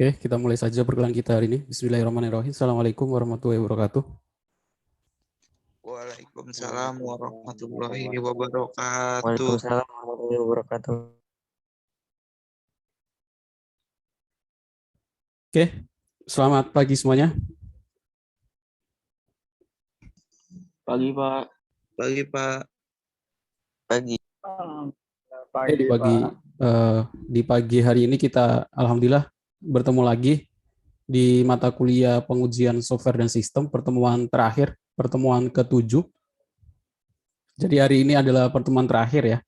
Oke, kita mulai saja perkenalan kita hari ini. Bismillahirrahmanirrahim. Assalamualaikum warahmatullahi wabarakatuh. Waalaikumsalam warahmatullahi wabarakatuh. Waalaikumsalam warahmatullahi wabarakatuh. Oke, selamat pagi semuanya. Pagi, Pak. Pagi, Pak. Pagi. Oke, di pagi hari ini kita alhamdulillah bertemu lagi di mata kuliah pengujian software dan sistem, pertemuan terakhir, pertemuan ke-7. Jadi hari ini adalah pertemuan terakhir ya.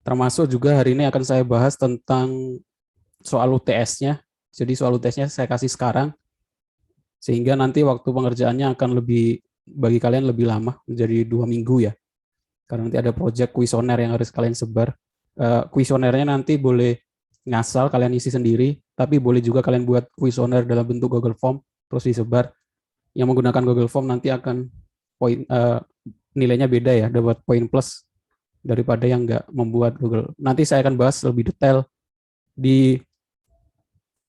Termasuk juga hari ini akan saya bahas tentang soal UTS-nya. Jadi soal UTS-nya saya kasih sekarang, sehingga nanti waktu pengerjaannya akan bagi kalian lebih lama, menjadi 2 minggu ya. Karena nanti ada project kuesioner yang harus kalian sebar. Kuesionernya nanti boleh ngasal kalian isi sendiri, tapi boleh juga kalian buat kuesioner dalam bentuk Google Form terus disebar. Yang menggunakan Google Form nanti akan nilainya beda ya, dapat poin plus daripada yang nggak membuat Google. Nanti saya akan bahas lebih detail di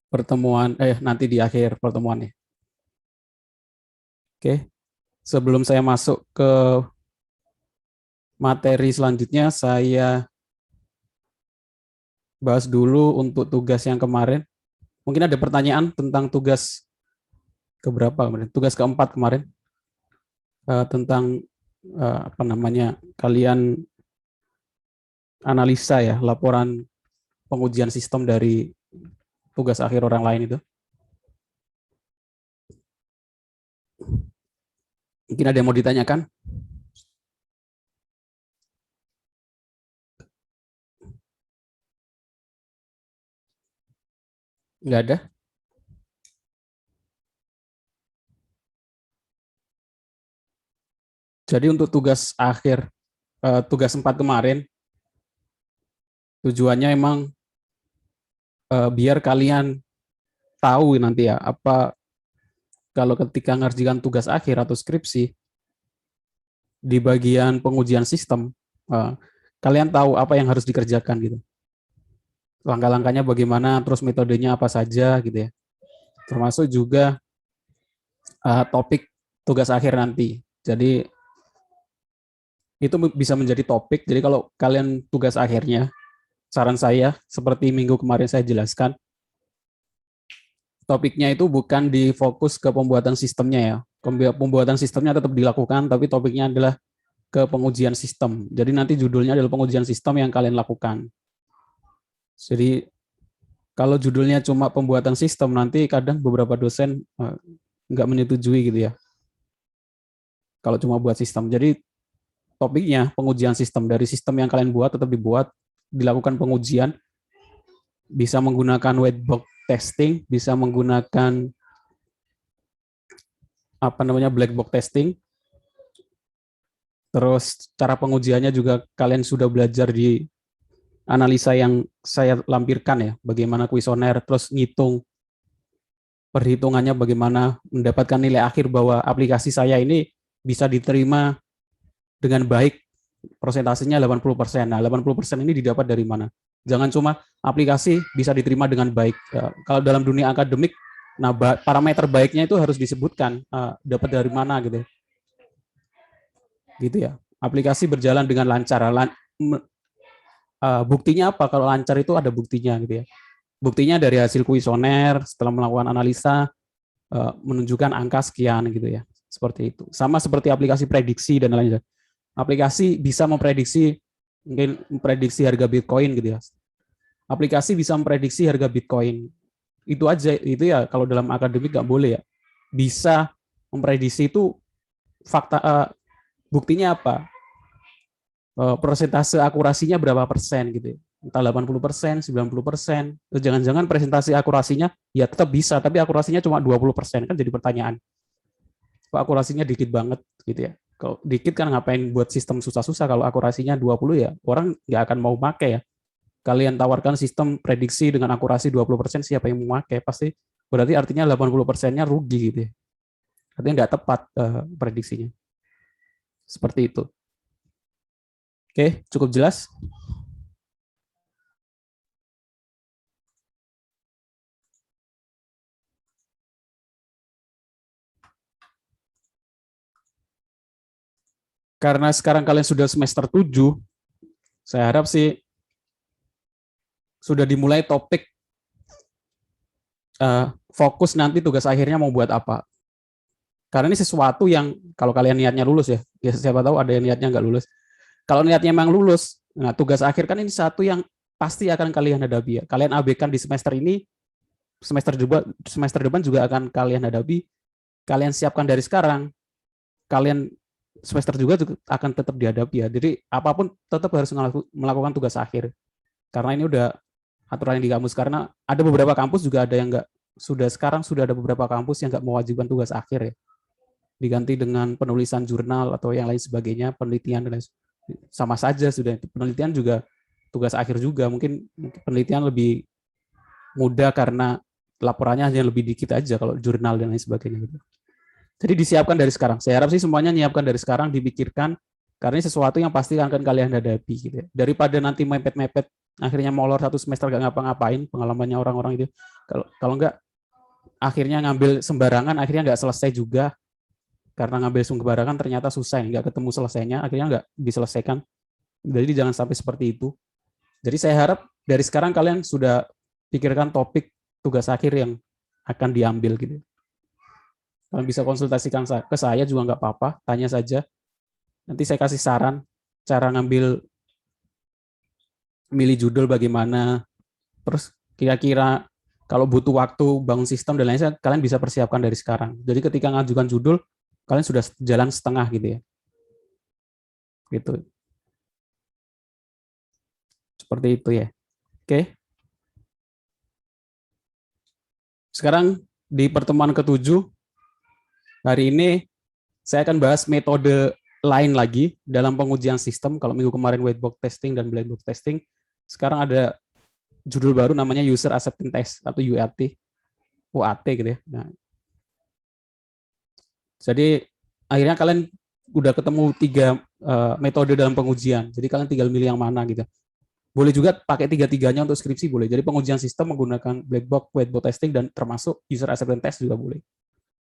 pertemuan nanti di akhir pertemuannya. Oke, sebelum saya masuk ke materi selanjutnya, saya bahas dulu untuk tugas yang kemarin. Mungkin ada pertanyaan tentang tugas keberapa kemarin? Tugas keempat kemarin, tentang kalian analisa ya laporan pengujian sistem dari tugas akhir orang lain itu. Mungkin ada yang mau ditanyakan? Nggak ada? Jadi untuk tugas akhir, tugas 4 kemarin, tujuannya emang biar kalian tahu nanti ya, apa kalau ketika ngerjakan tugas akhir atau skripsi, di bagian pengujian sistem, kalian tahu apa yang harus dikerjakan gitu. Langkah-langkahnya bagaimana, terus metodenya apa saja gitu ya. Termasuk juga topik tugas akhir nanti. Jadi itu bisa menjadi topik. Jadi kalau kalian tugas akhirnya, saran saya seperti minggu kemarin saya jelaskan, topiknya itu bukan difokus ke pembuatan sistemnya ya. Pembuatan sistemnya tetap dilakukan, tapi topiknya adalah ke pengujian sistem. Jadi nanti judulnya adalah pengujian sistem yang kalian lakukan. Jadi kalau judulnya cuma pembuatan sistem, nanti kadang beberapa dosen nggak menyetujui gitu ya. Kalau cuma buat sistem. Jadi topiknya pengujian sistem. Dari sistem yang kalian buat tetap dibuat, dilakukan pengujian, bisa menggunakan white box testing, bisa menggunakan black box testing. Terus cara pengujiannya juga kalian sudah belajar di analisa yang saya lampirkan ya, bagaimana kuesioner, terus ngitung perhitungannya bagaimana mendapatkan nilai akhir bahwa aplikasi saya ini bisa diterima dengan baik, persentasenya 80%. Nah, 80% ini didapat dari mana? Jangan cuma aplikasi bisa diterima dengan baik. Kalau dalam dunia akademik, nah parameter baiknya itu harus disebutkan, dapat dari mana gitu. Gitu ya. Aplikasi berjalan dengan lancar. Buktinya apa? Kalau lancar itu ada buktinya gitu ya. Buktinya dari hasil kuesioner setelah melakukan analisa menunjukkan angka sekian gitu ya. Seperti itu. Sama seperti aplikasi prediksi dan lain-lain. Aplikasi bisa memprediksi harga Bitcoin gitu ya. Aplikasi bisa memprediksi harga Bitcoin. Itu aja, itu ya kalau dalam akademik nggak boleh ya. Bisa memprediksi itu fakta, buktinya apa? Persentase akurasinya berapa persen gitu ya. Entah 80%, 90%. Jangan-jangan presentasi akurasinya ya tetap bisa, tapi akurasinya cuma 20%, kan jadi pertanyaan. Kok akurasinya dikit banget gitu ya. Kalau dikit kan ngapain buat sistem susah-susah, kalau akurasinya 20 ya orang nggak akan mau pakai ya. Kalian tawarkan sistem prediksi dengan akurasi 20%, siapa yang mau pakai? Pasti berarti artinya 80%-nya rugi gitu ya. Artinya nggak tepat prediksinya. Seperti itu. Oke, cukup jelas? karena sekarang kalian sudah semester 7, saya harap sih sudah dimulai topik fokus nanti tugas akhirnya mau buat apa. Karena ini sesuatu yang kalau kalian niatnya lulus ya siapa tahu ada yang niatnya nggak lulus. Kalau niatnya memang lulus, nah tugas akhir kan ini satu yang pasti akan kalian hadapi ya. Kalian abaikan di semester ini, semester depan juga akan kalian hadapi. Kalian siapkan dari sekarang, kalian semester juga akan tetap dihadapi ya. Jadi apapun tetap harus melakukan tugas akhir. Karena ini udah aturan yang di kampus. Karena ada beberapa kampus juga ada yang nggak, sekarang sudah ada beberapa kampus yang nggak mewajibkan tugas akhir ya. Diganti dengan penulisan jurnal atau yang lain sebagainya, penelitian dan lain sama saja sudah. Penelitian juga tugas akhir juga. Mungkin penelitian lebih mudah karena laporannya hanya lebih dikit aja kalau jurnal dan lain sebagainya gitu. Jadi disiapkan dari sekarang. Saya harap sih semuanya nyiapkan dari sekarang, dipikirkan karena ini sesuatu yang pasti akan kalian hadapi gitu ya. Daripada nanti mepet-mepet akhirnya molor satu semester gak ngapa-ngapain, pengalamannya orang-orang itu. Kalau enggak akhirnya ngambil sembarangan, akhirnya nggak selesai juga. Karena ngambil sembarangan ternyata susah, nggak ketemu selesainya, akhirnya nggak diselesaikan. Jadi jangan sampai seperti itu. Jadi saya harap dari sekarang kalian sudah pikirkan topik tugas akhir yang akan diambil gitu. Kalian bisa konsultasikan ke saya juga nggak apa-apa, tanya saja. Nanti saya kasih saran cara milih judul bagaimana, terus kira-kira kalau butuh waktu bangun sistem dan lain-lain, kalian bisa persiapkan dari sekarang. Jadi ketika ngajukan judul, kalian sudah jalan setengah gitu ya. Gitu. Seperti itu ya. Oke. Sekarang di pertemuan ke-7, hari ini saya akan bahas metode lain lagi dalam pengujian sistem. Kalau minggu kemarin whiteboard testing dan blackboard testing, sekarang ada judul baru namanya User Acceptance Test atau UAT gitu ya. Nah, jadi akhirnya kalian udah ketemu 3 metode dalam pengujian. Jadi kalian tinggal milih yang mana gitu. Boleh juga pakai 3-tiganya untuk skripsi boleh. Jadi pengujian sistem menggunakan blackboard, whiteboard testing dan termasuk user acceptance test juga boleh.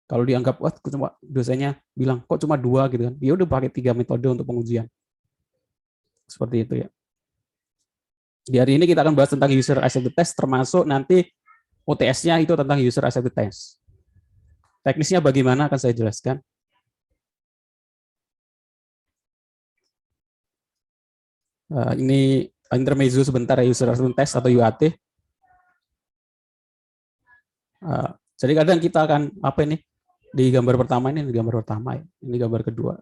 Kalau dianggap wah cuma dosennya bilang kok cuma 2 gitu kan. Ya udah pakai 3 metode untuk pengujian. Seperti itu ya. Di hari ini kita akan bahas tentang user acceptance test termasuk nanti UTS-nya itu tentang user acceptance test. Teknisnya bagaimana akan saya jelaskan. Ini intermezzo sebentar ya, user acceptance test atau UAT. Jadi kadang kita akan apa ini di gambar pertama ini gambar pertama ya, ini gambar kedua.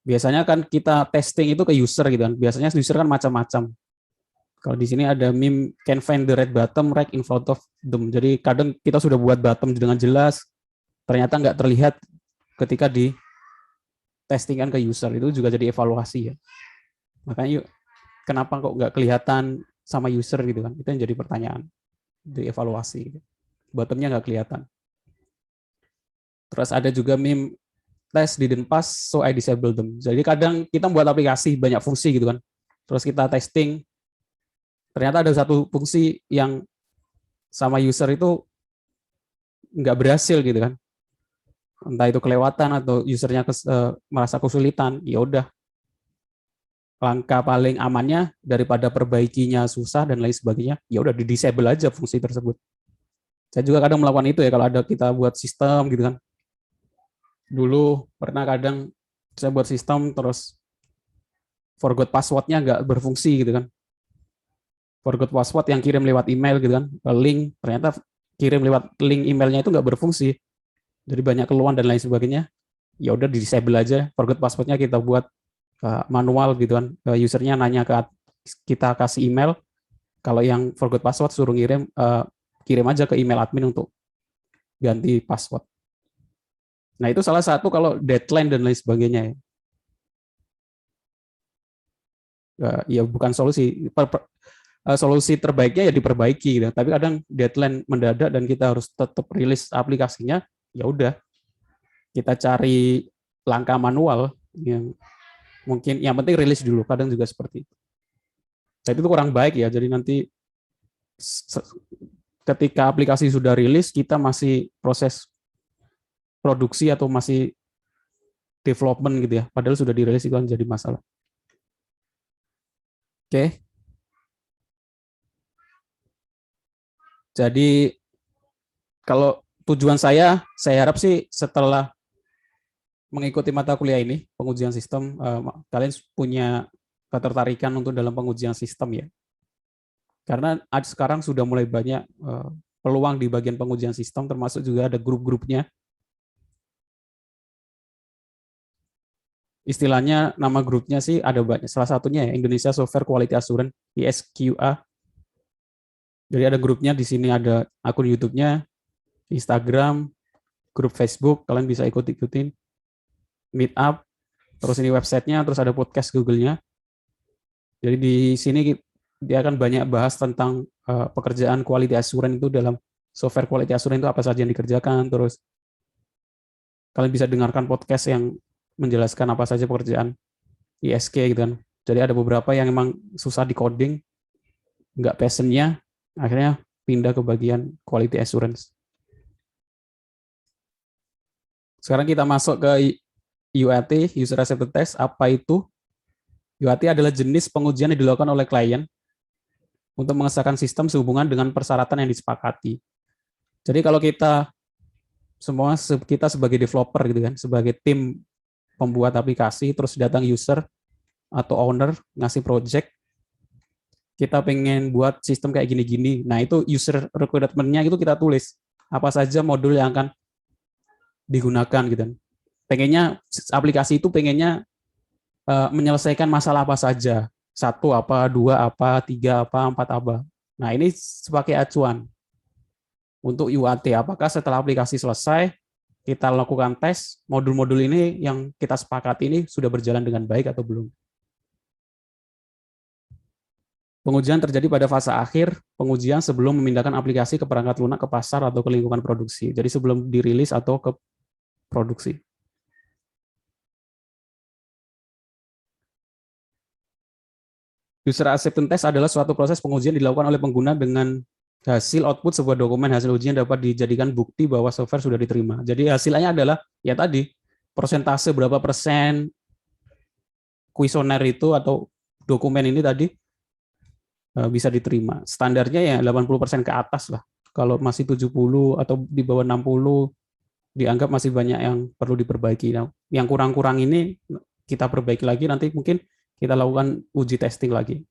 Biasanya kan kita testing itu ke user gitu kan. Biasanya user kan macam-macam. Kalau di sini ada meme can find the right bottom right in front of them. Jadi kadang kita sudah buat bottom dengan jelas, ternyata nggak terlihat ketika di testingan ke user. Itu juga jadi evaluasi ya. Makanya yuk, kenapa kok nggak kelihatan sama user gitu kan? Itu yang jadi pertanyaan di evaluasi. Bottomnya nggak kelihatan. Terus ada juga meme test didn't pass, so I disable them. Jadi kadang kita buat aplikasi banyak fungsi gitu kan. Terus kita testing, ternyata ada satu fungsi yang sama user itu nggak berhasil gitu kan. Entah itu kelewatan atau usernya merasa kesulitan, ya udah. Langkah paling amannya daripada perbaikinya susah dan lain sebagainya, ya udah di disable aja fungsi tersebut. Saya juga kadang melakukan itu ya kalau ada kita buat sistem gitu kan. Dulu pernah kadang saya buat sistem terus forgot password-nya nggak berfungsi gitu kan. Forgot password yang kirim lewat email gitu kan, link, ternyata kirim lewat link emailnya itu nggak berfungsi. Jadi banyak keluhan dan lain sebagainya. Ya udah di disable aja, forgot password-nya kita buat manual gitu kan. Usernya nanya ke kita kasih email, kalau yang forgot password suruh kirim aja ke email admin untuk ganti password. Nah, itu salah satu kalau deadline dan lain sebagainya ya. Ya bukan solusi. Solusi terbaiknya ya diperbaiki gitu. Tapi kadang deadline mendadak dan kita harus tetap rilis aplikasinya, ya udah. Kita cari langkah manual yang mungkin yang penting rilis dulu, kadang juga seperti itu. Jadi itu kurang baik ya. Jadi nanti ketika aplikasi sudah rilis, kita masih proses produksi atau masih development gitu ya. Padahal sudah dirilis itu kan jadi masalah. Oke. Jadi kalau tujuan saya harap sih setelah mengikuti mata kuliah ini, pengujian sistem, kalian punya ketertarikan untuk dalam pengujian sistem ya. Karena sekarang sudah mulai banyak peluang di bagian pengujian sistem, termasuk juga ada grup-grupnya. Istilahnya nama grupnya sih ada banyak. Salah satunya ya Indonesia Software Quality Assurance (ISQA). Jadi ada grupnya di sini, ada akun YouTube-nya, Instagram, grup Facebook, kalian bisa ikut-ikutin, Meetup, terus ini websitenya, terus ada podcast Google-nya. Jadi di sini dia akan banyak bahas tentang pekerjaan quality assurance itu dalam software quality assurance itu apa saja yang dikerjakan, terus kalian bisa dengarkan podcast yang menjelaskan apa saja pekerjaan ISK gitu kan. Jadi ada beberapa yang emang susah di coding, nggak passion-nya, akhirnya pindah ke bagian quality assurance. Sekarang kita masuk ke UAT, User Acceptance Test. Apa itu? UAT adalah jenis pengujian yang dilakukan oleh klien untuk mengesahkan sistem sehubungan dengan persyaratan yang disepakati. Jadi kalau kita sebagai developer gitu kan, sebagai tim pembuat aplikasi, terus datang user atau owner ngasih project, kita pengen buat sistem kayak gini-gini. Nah, itu user requirement-nya itu kita tulis. Apa saja modul yang akan digunakan gitu. Pengennya aplikasi itu menyelesaikan masalah apa saja. 1 apa, 2 apa, 3 apa, 4 apa. Nah, ini sebagai acuan untuk UAT. Apakah setelah aplikasi selesai, kita lakukan tes, modul-modul ini yang kita sepakati ini sudah berjalan dengan baik atau belum. Pengujian terjadi pada fase akhir pengujian sebelum memindahkan aplikasi ke perangkat lunak ke pasar atau ke lingkungan produksi. Jadi sebelum dirilis atau ke produksi. User acceptance test adalah suatu proses pengujian dilakukan oleh pengguna dengan hasil output sebuah dokumen hasil ujian dapat dijadikan bukti bahwa software sudah diterima. Jadi hasilnya adalah ya tadi persentase berapa persen kuesioner itu atau dokumen ini tadi bisa diterima. Standarnya ya 80% ke atas lah. Kalau masih 70 atau di bawah 60 dianggap masih banyak yang perlu diperbaiki. Nah, yang kurang-kurang ini kita perbaiki lagi, nanti mungkin kita lakukan uji testing lagi.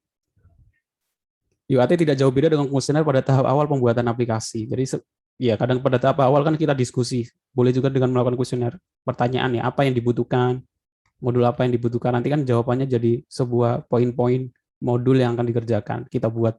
UAT tidak jauh beda dengan kuesioner pada tahap awal pembuatan aplikasi. Jadi ya kadang pada tahap awal kan kita diskusi. Boleh juga dengan melakukan kuesioner. Pertanyaan ya, apa yang dibutuhkan, modul apa yang dibutuhkan, nanti kan jawabannya jadi sebuah poin-poin modul yang akan dikerjakan, kita buat.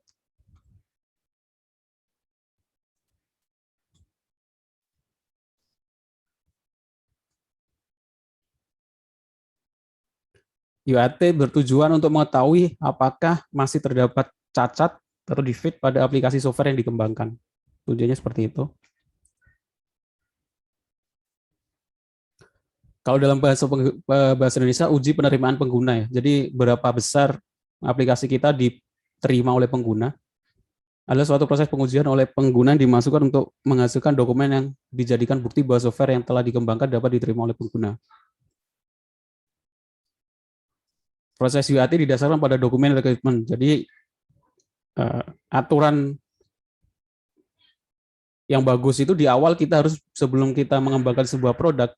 UAT bertujuan untuk mengetahui apakah masih terdapat cacat atau defect pada aplikasi software yang dikembangkan. Tujuannya seperti itu. Kalau dalam bahasa Indonesia, uji penerimaan pengguna ya. Jadi berapa besar aplikasi kita diterima oleh pengguna. Adalah suatu proses pengujian oleh pengguna yang dimasukkan untuk menghasilkan dokumen yang dijadikan bukti bahwa software yang telah dikembangkan dapat diterima oleh pengguna. Proses UAT didasarkan pada dokumen requirement. Jadi aturan yang bagus itu di awal kita harus, sebelum kita mengembangkan sebuah produk,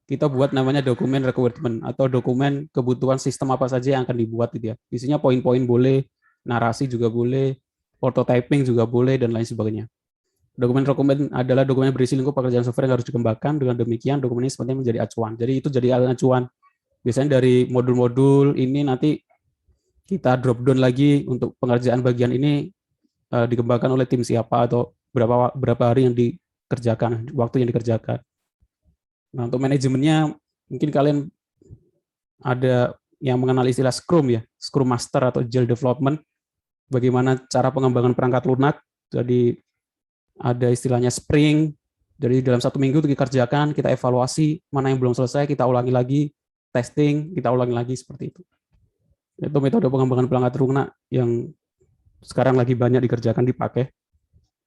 kita buat namanya dokumen requirement atau dokumen kebutuhan sistem apa saja yang akan dibuat gitu ya. Isinya poin-poin boleh, narasi juga boleh, prototyping juga boleh, dan lain sebagainya. Dokumen adalah dokumen berisi lingkup pekerjaan software yang harus dikembangkan. Dengan demikian dokumen ini sebenarnya menjadi acuan. Jadi itu jadi acuan. Biasanya dari modul-modul ini nanti kita drop down lagi untuk pengerjaan bagian ini dikembangkan oleh tim siapa atau berapa hari yang dikerjakan, waktu yang dikerjakan. Nah, untuk manajemennya mungkin kalian ada yang mengenal istilah Scrum ya, Scrum Master atau Agile Development. Bagaimana cara pengembangan perangkat lunak. Jadi ada istilahnya Spring. Jadi dalam 1 minggu itu dikerjakan, kita evaluasi mana yang belum selesai, kita ulangi lagi, testing, kita ulangi lagi, seperti itu. Itu metode pengembangan perangkat lunak yang sekarang lagi banyak dikerjakan, dipakai.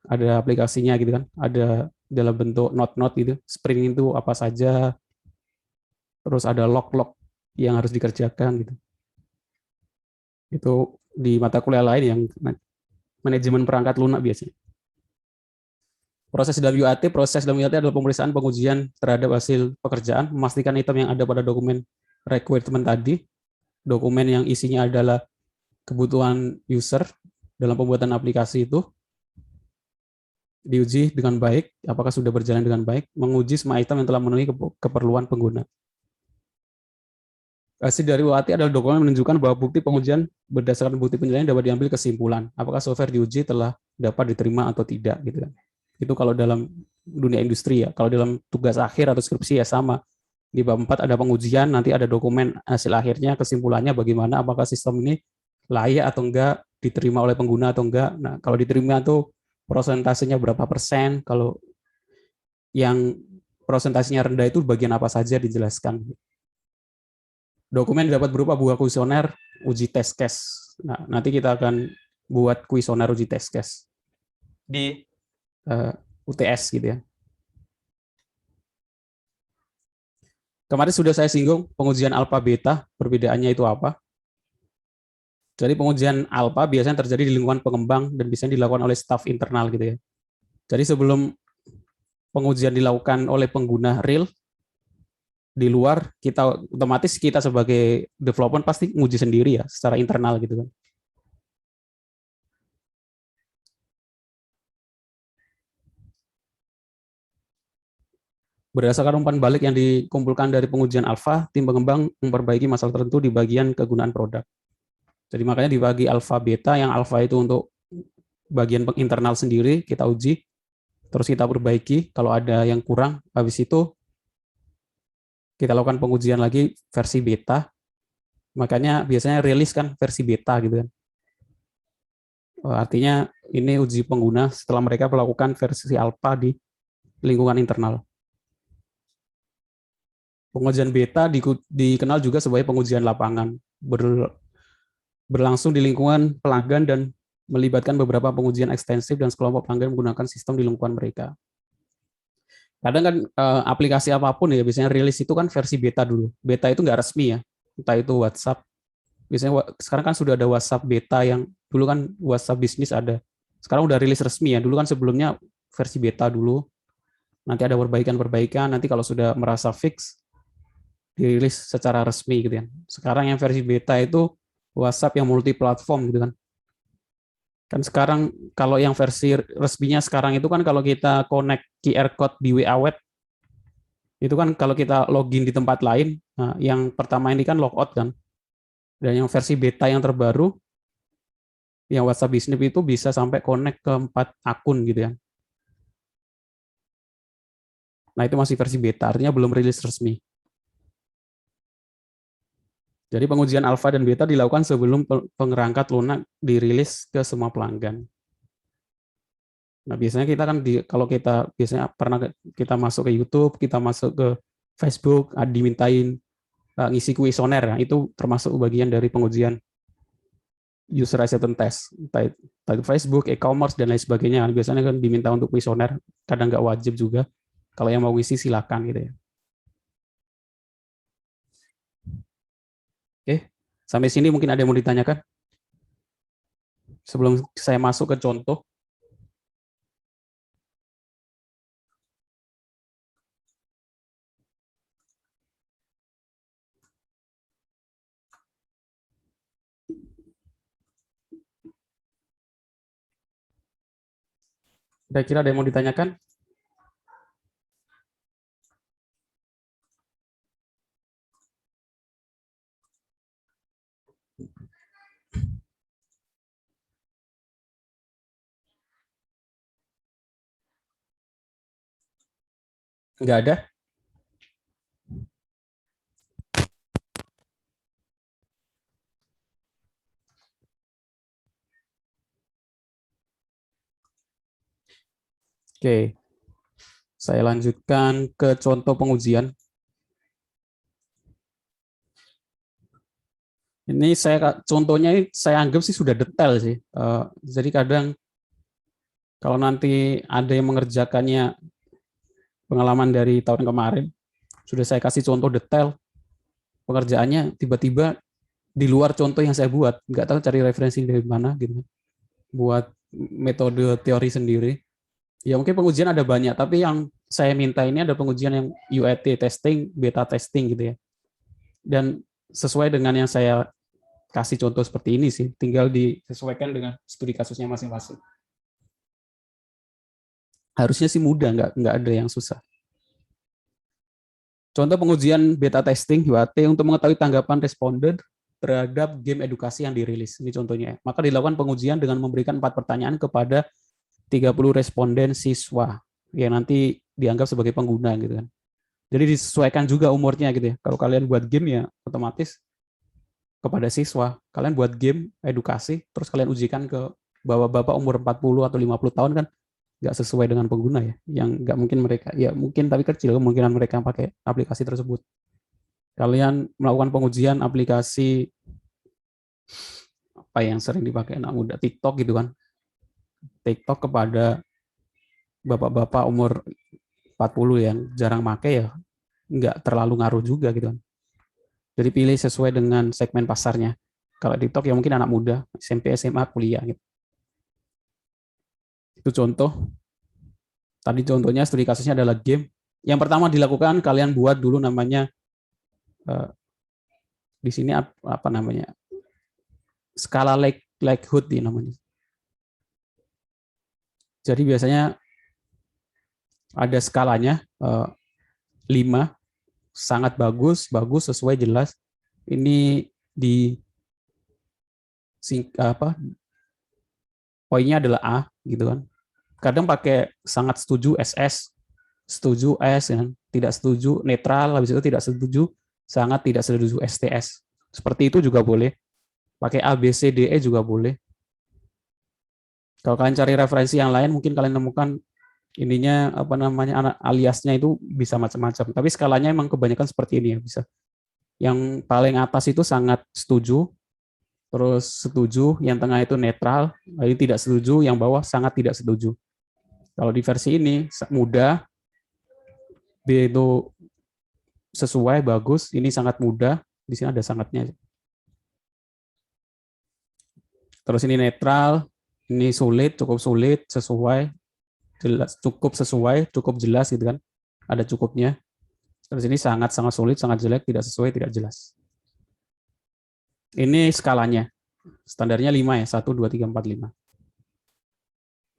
Ada aplikasinya gitu kan, ada dalam bentuk note-note gitu. Spring itu apa saja. terus ada log-log yang harus dikerjakan gitu. Itu di mata kuliah lain yang manajemen perangkat lunak biasanya. Proses WAT adalah pemeriksaan pengujian terhadap hasil pekerjaan, memastikan item yang ada pada dokumen requirement tadi, dokumen yang isinya adalah kebutuhan user dalam pembuatan aplikasi itu, diuji dengan baik, apakah sudah berjalan dengan baik, menguji semua item yang telah memenuhi keperluan pengguna. Hasil dari WAT adalah dokumen menunjukkan bahwa bukti pengujian berdasarkan bukti penilaian dapat diambil kesimpulan, apakah software diuji telah dapat diterima atau tidak gitu kan. Itu kalau dalam dunia industri ya. Kalau dalam tugas akhir atau skripsi ya sama. Di bab 4 ada pengujian, nanti ada dokumen hasil akhirnya, kesimpulannya bagaimana, apakah sistem ini layak atau enggak, diterima oleh pengguna atau enggak. Nah, kalau diterima tuh prosentasenya berapa persen, kalau yang prosentasenya rendah itu bagian apa saja dijelaskan. Dokumen dapat berupa buah kuesioner uji test case. Nah, nanti kita akan buat kuesioner uji test case di UTS gitu ya. Kemarin sudah saya singgung pengujian alfa beta, perbedaannya itu apa? Jadi pengujian alfa biasanya terjadi di lingkungan pengembang dan biasanya dilakukan oleh staf internal gitu ya. Jadi sebelum pengujian dilakukan oleh pengguna real di luar, kita otomatis kita sebagai developer pasti nguji sendiri ya secara internal gitu kan. Berdasarkan umpan balik yang dikumpulkan dari pengujian alfa, tim pengembang memperbaiki masalah tertentu di bagian kegunaan produk. Jadi makanya dibagi alfa beta, yang alfa itu untuk bagian internal sendiri kita uji, terus kita perbaiki kalau ada yang kurang, habis itu kita lakukan pengujian lagi versi beta. Makanya biasanya rilis kan versi beta gitu kan. Artinya ini uji pengguna setelah mereka melakukan versi alfa di lingkungan internal. Pengujian beta dikenal juga sebagai pengujian lapangan, berlangsung di lingkungan pelanggan dan melibatkan beberapa pengujian ekstensif dan sekelompok pelanggan menggunakan sistem di lingkungan mereka. Kadang kan aplikasi apapun ya biasanya rilis itu kan versi beta dulu. Beta itu nggak resmi ya, entah itu WhatsApp. Biasanya sekarang kan sudah ada WhatsApp beta, yang dulu kan WhatsApp bisnis ada. Sekarang udah rilis resmi ya. Dulu kan sebelumnya versi beta dulu. Nanti ada perbaikan-perbaikan. Nanti kalau sudah merasa fix, dirilis secara resmi gitu ya. Sekarang yang versi beta itu WhatsApp yang multi platform gitu kan. Kan sekarang kalau yang versi resminya sekarang itu kan kalau kita connect QR code di WA Web, itu kan kalau kita login di tempat lain, nah yang pertama ini kan logout kan. Dan yang versi beta yang terbaru, yang WhatsApp Business itu bisa sampai connect ke 4 akun gitu ya. Nah itu masih versi beta, artinya belum rilis resmi. Jadi pengujian alfa dan beta dilakukan sebelum pengerangkat lunak dirilis ke semua pelanggan. Nah biasanya kita kan kalau kita biasanya pernah kita masuk ke YouTube, kita masuk ke Facebook, dimintain ngisi kuesioner, ya, itu termasuk bagian dari pengujian user acceptance test, entah itu Facebook, e-commerce dan lain sebagainya. Biasanya kan diminta untuk kuesioner, kadang nggak wajib juga. Kalau yang mau ngisi silakan gitu ya. Oke, sampai sini mungkin ada yang mau ditanyakan? Sebelum saya masuk ke contoh. Kira-kira ada yang mau ditanyakan? Nggak ada? Oke, saya lanjutkan ke contoh pengujian. Ini contohnya saya anggap sih sudah detail sih. Jadi kadang kalau nanti ada yang mengerjakannya pengalaman dari tahun kemarin, sudah saya kasih contoh detail, pekerjaannya tiba-tiba di luar contoh yang saya buat, nggak tahu cari referensi dari mana gitu, buat metode teori sendiri. Ya mungkin pengujian ada banyak, tapi yang saya minta ini ada pengujian yang UAT testing, beta testing gitu ya. Dan sesuai dengan yang saya kasih contoh seperti ini sih, tinggal disesuaikan dengan studi kasusnya masing-masing. Harusnya sih mudah, nggak ada yang susah. Contoh pengujian beta testing UAT untuk mengetahui tanggapan responden terhadap game edukasi yang dirilis. Ini contohnya. Maka dilakukan pengujian dengan memberikan 4 pertanyaan kepada 30 responden siswa yang nanti dianggap sebagai pengguna gitu kan. Jadi disesuaikan juga umurnya gitu ya. Kalau kalian buat game ya otomatis kepada siswa. Kalian buat game edukasi terus kalian ujikan ke bapak-bapak umur 40 atau 50 tahun kan nggak sesuai dengan pengguna ya. Yang nggak mungkin mereka, ya mungkin tapi kecil kemungkinan mereka pakai aplikasi tersebut. Kalian melakukan pengujian aplikasi apa yang sering dipakai anak muda, TikTok gitu kan. TikTok kepada bapak-bapak umur 40 yang jarang make ya nggak terlalu ngaruh juga gitu kan. Jadi pilih sesuai dengan segmen pasarnya. Kalau TikTok ya mungkin anak muda, SMP, SMA, kuliah gitu. Itu contoh. Tadi contohnya studi kasusnya adalah game. Yang pertama dilakukan kalian buat dulu namanya di sini apa namanya? Skala likelihood di namanya. Jadi biasanya ada skalanya 5, sangat bagus, sesuai, jelas. Ini di poinnya adalah A gitu kan. Kadang pakai sangat setuju SS, setuju S kan, tidak setuju netral, habis itu tidak setuju, sangat tidak setuju STS. Seperti itu juga boleh. Pakai A, B, C, D, E juga boleh. Kalau kalian cari referensi yang lain mungkin kalian temukan ininya apa namanya aliasnya itu bisa macam-macam. Tapi skalanya emang kebanyakan seperti ini ya bisa. Yang paling atas itu sangat setuju, terus setuju, yang tengah itu netral, lalu tidak setuju, yang bawah sangat tidak setuju. Kalau di versi ini mudah, B itu sesuai, bagus, ini sangat mudah, di sini ada sangatnya. Terus ini netral, ini sulit, cukup sulit, sesuai, jelas, cukup sesuai, cukup jelas gitu kan. Ada cukupnya. Terus ini sangat sulit, sangat jelek, tidak sesuai, tidak jelas. Ini skalanya. Standarnya 5 ya, 1, 2, 3, 4, 5.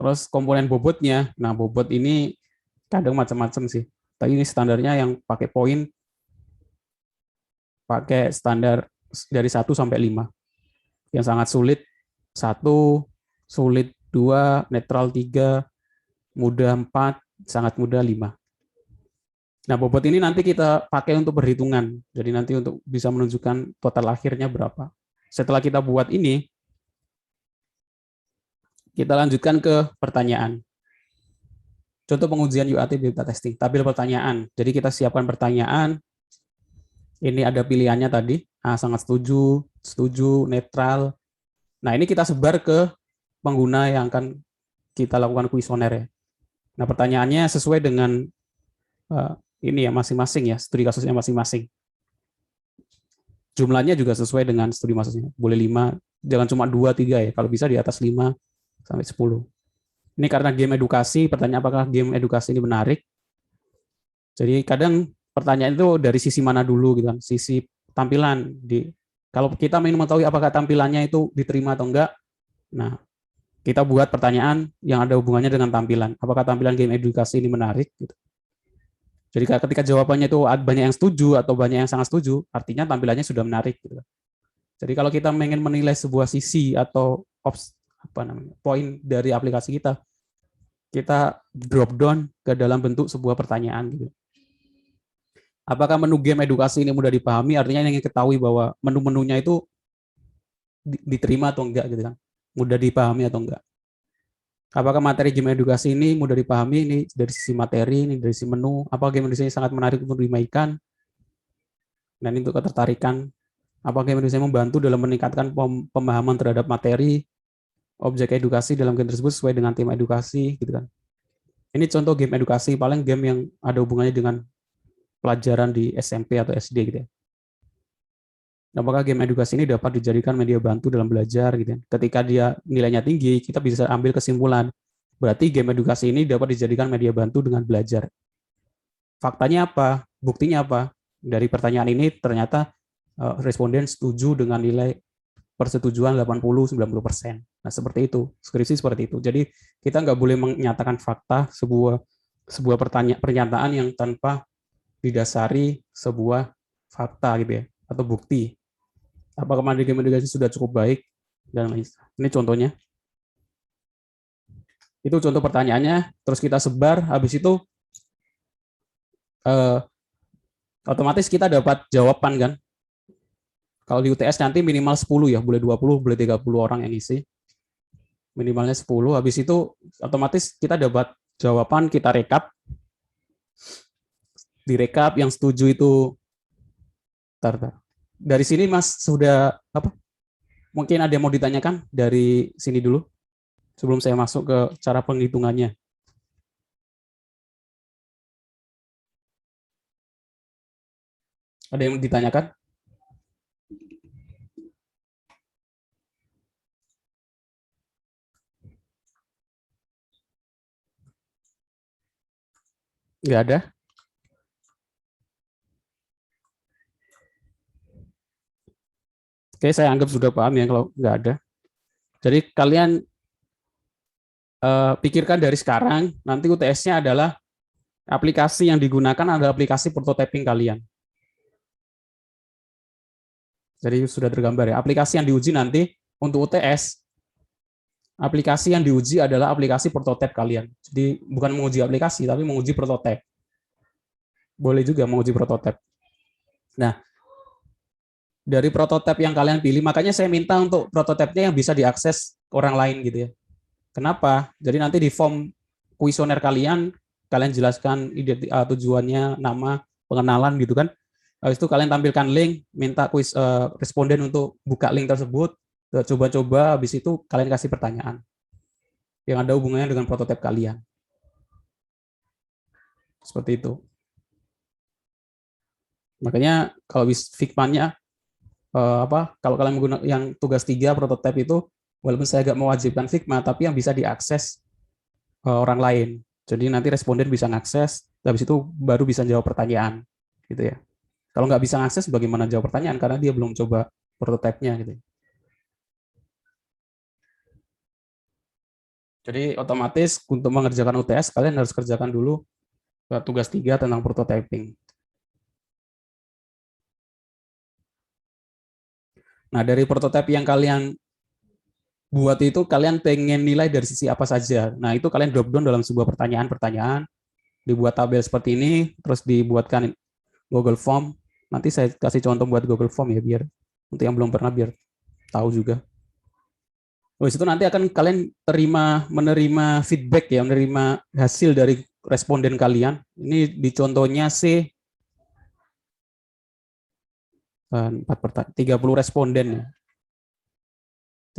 Terus komponen bobotnya. Nah, bobot ini kadang macam-macam sih. Tapi ini standarnya yang pakai poin, pakai standar dari 1 sampai 5. Yang sangat sulit 1, sulit 2, netral 3, mudah 4, sangat mudah 5. Nah, bobot ini nanti kita pakai untuk perhitungan. Jadi nanti untuk bisa menunjukkan total akhirnya berapa. Setelah kita buat ini, kita lanjutkan ke pertanyaan. Contoh pengujian UAT beta testing. Tabel pertanyaan. Jadi kita siapkan pertanyaan. Ini ada pilihannya tadi. A, sangat setuju, setuju, netral. Nah, ini kita sebar ke pengguna yang akan kita lakukan kuesioner ya. Nah, pertanyaannya sesuai dengan ini ya masing-masing ya, studi kasusnya masing-masing. Jumlahnya juga sesuai dengan studi kasusnya. Boleh 5, jangan cuma 2, 3 ya. Kalau bisa di atas 5 sampai 10. Ini karena game edukasi, pertanyaan apakah game edukasi ini menarik. Jadi kadang pertanyaan itu dari sisi mana dulu gitu kan, sisi tampilan. Kalau kita ingin mengetahui apakah tampilannya itu diterima atau enggak, nah kita buat pertanyaan yang ada hubungannya dengan tampilan. Apakah tampilan game edukasi ini menarik? Gitu. Jadi ketika jawabannya itu banyak yang setuju atau banyak yang sangat setuju, artinya tampilannya sudah menarik. Gitu. Jadi kalau kita ingin menilai sebuah sisi atau poin dari aplikasi kita drop down ke dalam bentuk sebuah pertanyaan. Gitu. Apakah menu game edukasi ini mudah dipahami? Artinya yang ingin ketahui bahwa menu-menunya itu diterima atau enggak, gitu kan? Mudah dipahami atau enggak? Apakah materi game edukasi ini mudah dipahami? Ini dari sisi materi, ini dari sisi menu. Apakah game edukasi ini sangat menarik untuk dimainkan? Dan untuk ketertarikan. Apakah game edukasi membantu dalam meningkatkan pemahaman terhadap materi, objek edukasi dalam game tersebut sesuai dengan tema edukasi, gitu kan? Ini contoh game edukasi, paling game yang ada hubungannya dengan pelajaran di SMP atau SD gitu ya. Apakah game edukasi ini dapat dijadikan media bantu dalam belajar gitu. Ketika dia nilainya tinggi, kita bisa ambil kesimpulan. Berarti game edukasi ini dapat dijadikan media bantu dengan belajar. Faktanya apa? Buktinya apa? Dari pertanyaan ini ternyata responden setuju dengan nilai persetujuan 80-90%. Nah, seperti itu. Skripsi seperti itu. Jadi kita nggak boleh menyatakan fakta sebuah pernyataan yang tanpa didasari sebuah fakta gitu ya, atau bukti. Apakah materi game edukasi sudah cukup baik dan lain. Ini contohnya. Itu contoh pertanyaannya. Terus kita sebar. Habis itu otomatis kita dapat jawaban kan. Kalau di UTS nanti minimal 10 ya, boleh 20, boleh 30 orang yang isi. Minimalnya 10. Habis itu otomatis kita dapat jawaban, kita rekap. Direkap yang setuju itu. Bentar. Dari sini Mas sudah apa? Mungkin ada yang mau ditanyakan dari sini dulu sebelum saya masuk ke cara penghitungannya. Ada yang ditanyakan? Nggak ada? Oke, saya anggap sudah paham ya kalau nggak ada. Jadi kalian pikirkan dari sekarang, nanti UTS-nya adalah aplikasi yang digunakan adalah aplikasi prototyping kalian. Jadi sudah tergambar ya. Aplikasi yang diuji nanti untuk UTS, aplikasi yang diuji adalah aplikasi prototype kalian. Jadi bukan menguji aplikasi, tapi menguji prototype. Boleh juga menguji prototype. Nah, dari prototipe yang kalian pilih, makanya saya minta untuk prototipenya yang bisa diakses orang lain gitu ya. Kenapa? Jadi nanti di form kuesioner kalian jelaskan tujuannya, nama, pengenalan gitu kan. Habis itu kalian tampilkan link, minta responden untuk buka link tersebut, coba-coba, habis itu kalian kasih pertanyaan yang ada hubungannya dengan prototipe kalian. Seperti itu. Makanya kalau Figma-nya kalau kalian menggunakan yang tugas 3 prototipe itu, walaupun saya agak mewajibkan Figma, tapi yang bisa diakses orang lain. Jadi nanti responden bisa mengakses, habis itu baru bisa jawab pertanyaan, gitu ya. Kalau nggak bisa mengakses, bagaimana jawab pertanyaan karena dia belum coba prototipenya, gitu. Jadi otomatis untuk mengerjakan UTS kalian harus kerjakan dulu tugas 3 tentang prototyping. Nah, dari prototipe yang kalian buat itu, kalian pengen nilai dari sisi apa saja. Nah, itu kalian drop down dalam sebuah pertanyaan-pertanyaan, dibuat tabel seperti ini, terus dibuatkan Google Form. Nanti saya kasih contoh buat Google Form ya, biar untuk yang belum pernah biar tahu juga. Habis itu nanti akan kalian menerima feedback ya, menerima hasil dari responden kalian. Ini di contohnya C 30 responden ya.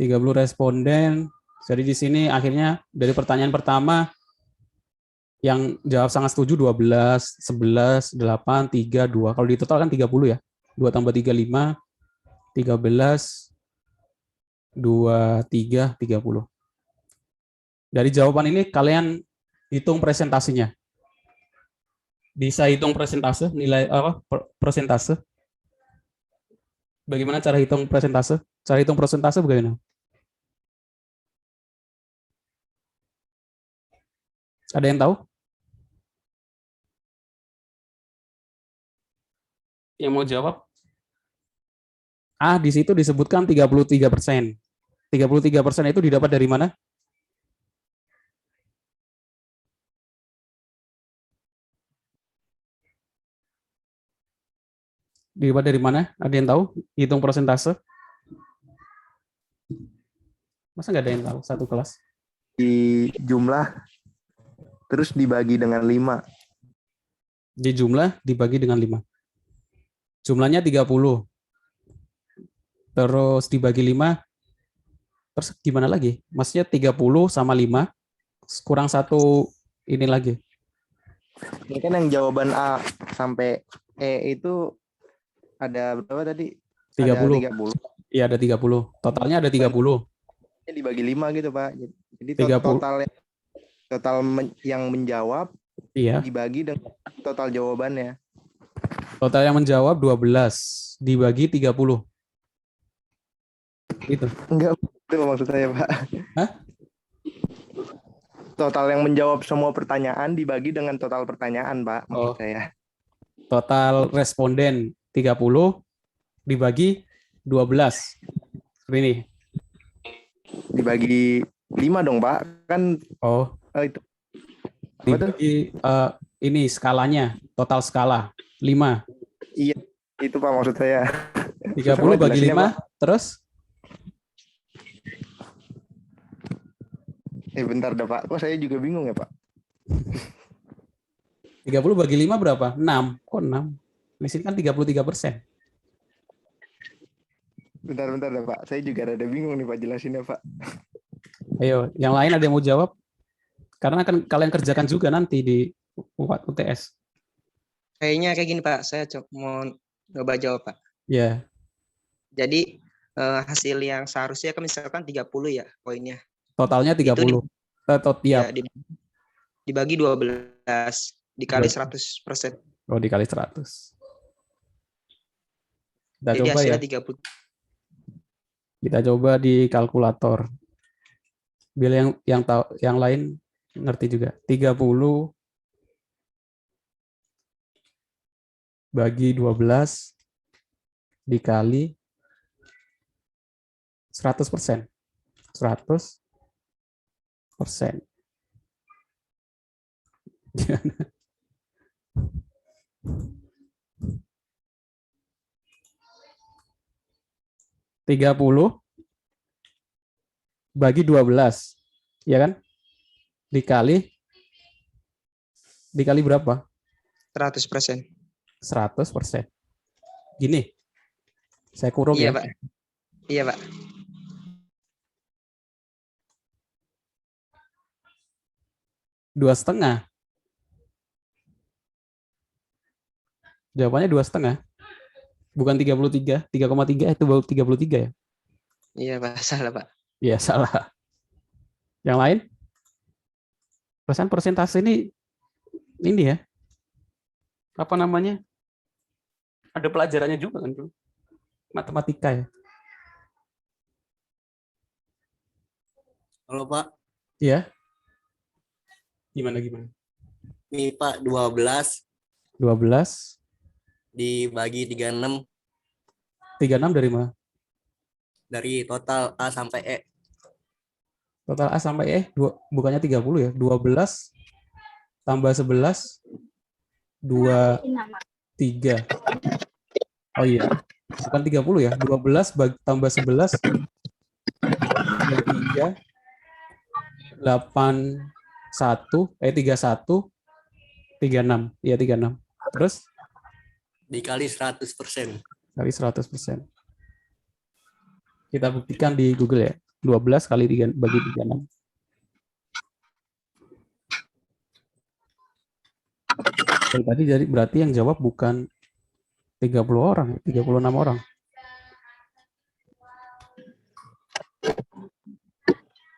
30 responden. Jadi di sini akhirnya dari pertanyaan pertama yang jawab sangat setuju 12, 11, 8, 3, 2. Kalau di total kan 30 ya. 2 tambah 3, 5, 13, 2, 3, 30. Dari jawaban ini kalian hitung presentasinya. Bisa hitung presentase, nilai persentase. Bagaimana cara hitung persentase? Cara hitung persentase bagaimana? Ada yang tahu? Yang mau jawab? Di situ disebutkan 33%. 33% itu didapat dari mana? Didapat dari mana? Ada yang tahu? Hitung persentase? Masa nggak ada yang tahu satu kelas? Di jumlah, terus dibagi dengan 5. Di jumlah dibagi dengan 5. Jumlahnya 30. Terus dibagi 5. Terus gimana lagi? Maksudnya 30 sama 5 kurang 1 ini lagi. Ini kan yang jawaban A sampai E itu ada berapa tadi? 30. 30. Iya, ada 30. Totalnya ada 30. Dibagi 5 gitu, Pak. Jadi 30. yang menjawab Iya. dibagi dengan total jawabannya. Total yang menjawab 12 dibagi 30. Gitu. Enggak, itu maksud saya, Pak. Hah? Total yang menjawab semua pertanyaan dibagi dengan total pertanyaan, Pak, maksud Oh. saya. Total responden 30 dibagi 12. Seperti ini. Dibagi 5 dong, Pak. Kan Oh, itu. Apa tuh? dibagi ini skalanya, total skala 5. Iya, itu Pak maksud saya. 30 bagi 5, terus? Bentar dah, Pak. Kok saya juga bingung ya, Pak? 30 bagi 5 berapa? 6. Kok 6? Di sini kan 33%. Bentar dah, Pak. Saya juga rada bingung nih, Pak, jelasinnya, Pak. Ayo, yang lain ada yang mau jawab? Karena kan kalian kerjakan juga nanti di UTS. Kayaknya kayak gini Pak, saya mau coba jawab Pak. Ya. Jadi hasil yang seharusnya kan misalkan 30 ya poinnya. Totalnya 30. Ya, dibagi 12 dikali 100%. Oh, dikali 100. Kita Jadi coba hasilnya ya. 30. Kita coba di kalkulator. Biar yang tahu yang lain ngerti juga. 30 bagi 12 dikali 100%. 100%. 30 bagi 12, ya kan? Dikali berapa? 100%. 100%. Gini, saya kurung Iya ya. Pak. Iya Pak. Dua setengah. Jawabannya 2,5. Bukan 33, 3,3 itu baru 33 ya? Iya Pak, salah Pak. Iya, salah. Yang lain? Persentase ini ya. Apa namanya? Ada pelajarannya juga kan, Bro? Matematika ya. Halo Pak, Iya. Gimana? ini Pak 12 dibagi 36 dari mana? dari total A sampai E. Total A sampai E bukannya 30 ya? 12 tambah 11 23. Oh iya. Bukan 30 ya? 12 tambah 11 23 31 36. Iya 36. Terus Dikali 100%. kali 100%. Kita buktikan di Google ya. 12 kali 3 bagi 36. Tadi jadi berarti yang jawab bukan 30 orang, 36 orang.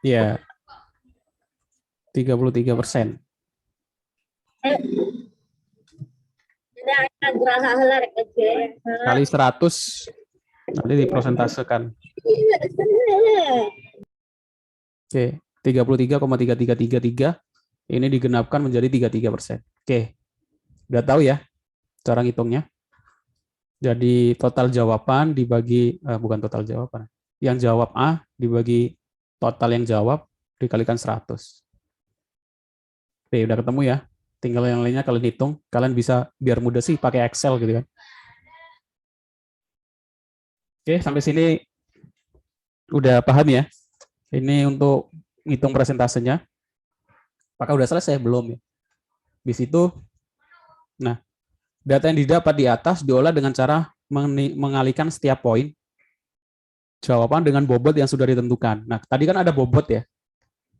Ya. 33%. Kali 100 nanti dipresentasekan. Oke, 33,3333 ini digenapkan menjadi 33%. Oke. Udah tahu ya cara ngitungnya. Jadi total jawaban dibagi bukan total jawaban. Yang jawab A dibagi total yang jawab dikalikan 100. Oke, udah ketemu ya. Tinggal yang lainnya kalian hitung. Kalian bisa biar mudah sih pakai Excel gitu kan. Oke, sampai sini udah paham ya. Ini untuk ngitung presentasenya. Apakah udah selesai? Belum ya. Di situ, nah, data yang didapat di atas diolah dengan cara mengalihkan setiap poin jawaban dengan bobot yang sudah ditentukan. Nah, tadi kan ada bobot ya.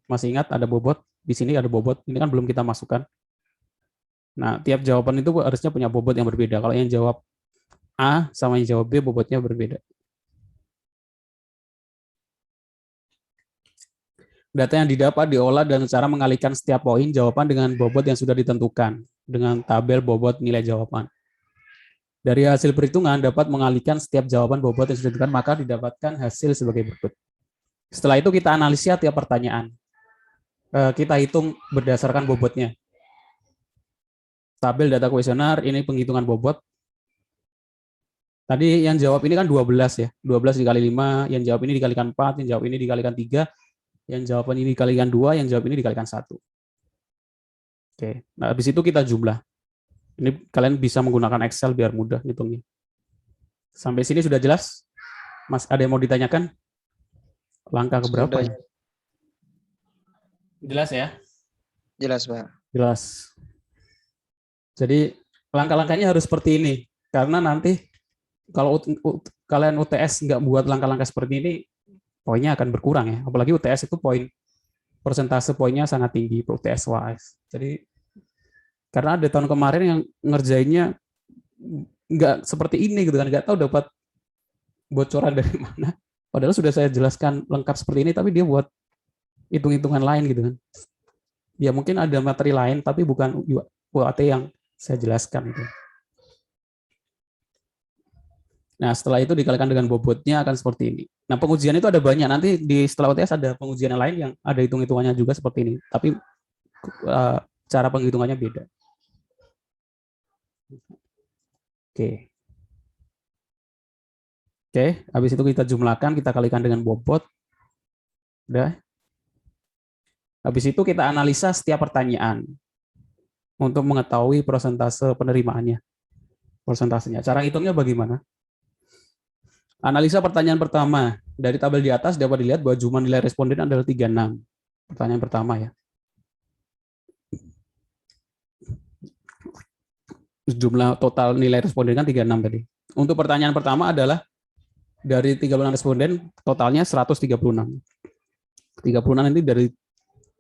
Masih ingat ada bobot? Di sini ada bobot. Ini kan belum kita masukkan. Nah, tiap jawaban itu harusnya punya bobot yang berbeda. Kalau yang jawab A sama yang jawab B bobotnya berbeda. Data yang didapat diolah dengan cara mengalihkan setiap poin jawaban dengan bobot yang sudah ditentukan dengan tabel bobot nilai jawaban. Dari hasil perhitungan dapat mengalihkan setiap jawaban bobot yang sudah ditentukan, maka didapatkan hasil sebagai berikut. Setelah itu kita analisa tiap pertanyaan. Kita hitung berdasarkan bobotnya. Tabel data kuesioner, ini penghitungan bobot. Tadi yang jawab ini kan 12 ya. 12 dikali 5, yang jawab ini dikalikan 4, yang jawab ini dikalikan 3, yang jawaban ini dikalikan 2, yang jawab ini dikalikan 1. Oke, nah habis itu kita jumlah. Ini kalian bisa menggunakan Excel biar mudah hitungnya. Sampai sini sudah jelas? Mas, ada yang mau ditanyakan? Langkah keberapa Sudah. ya? Jelas ya? Jelas, Pak. Jelas. Jadi langkah-langkahnya harus seperti ini. Karena nanti kalau kalian UTS nggak buat langkah-langkah seperti ini, poinnya akan berkurang ya. Apalagi UTS itu persentase poinnya sangat tinggi UTS UAS. Jadi karena ada tahun kemarin yang ngerjainnya nggak seperti ini gitu kan, nggak tahu dapat bocoran dari mana. Padahal sudah saya jelaskan lengkap seperti ini, tapi dia buat hitung-hitungan lain gitu kan. Ya mungkin ada materi lain, tapi bukan UAT yang saya jelaskan itu. Nah, setelah itu dikalikan dengan bobotnya akan seperti ini. Nah, pengujian itu ada banyak. Nanti setelah UTS ada pengujian yang lain yang ada hitung-hitungannya juga seperti ini. Tapi cara penghitungannya beda. Oke. Oke, habis itu kita jumlahkan, kita kalikan dengan bobot. Udah. Habis itu kita analisa setiap pertanyaan untuk mengetahui persentase penerimaannya. Persentasenya. Cara hitungnya bagaimana? Analisa pertanyaan pertama. Dari tabel di atas dapat dilihat bahwa jumlah nilai responden adalah 36. Pertanyaan pertama ya. Jumlah total nilai responden kan 36 tadi. Untuk pertanyaan pertama adalah dari 36 responden totalnya 136. 36 ini dari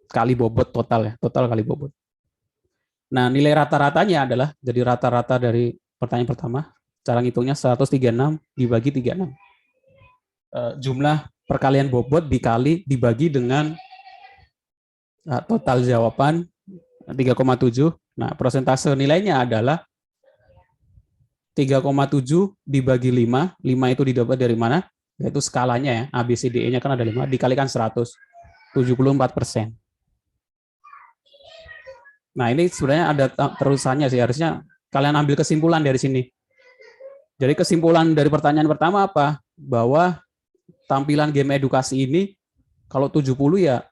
kali bobot total ya, total kali bobot. Nah, nilai rata-ratanya adalah jadi rata-rata dari pertanyaan pertama. Cara ngitungnya 136 dibagi 36. Jumlah perkalian bobot dibagi dengan total jawaban 3,7. Nah, persentase nilainya adalah 3,7 dibagi 5. 5 itu didapat dari mana? Yaitu skalanya ya, ABCDE-nya kan ada 5, dikalikan 100. 74%. Nah, ini sebenarnya ada terusannya sih. Harusnya kalian ambil kesimpulan dari sini. Jadi kesimpulan dari pertanyaan pertama apa? Bahwa tampilan game edukasi ini kalau 70 ya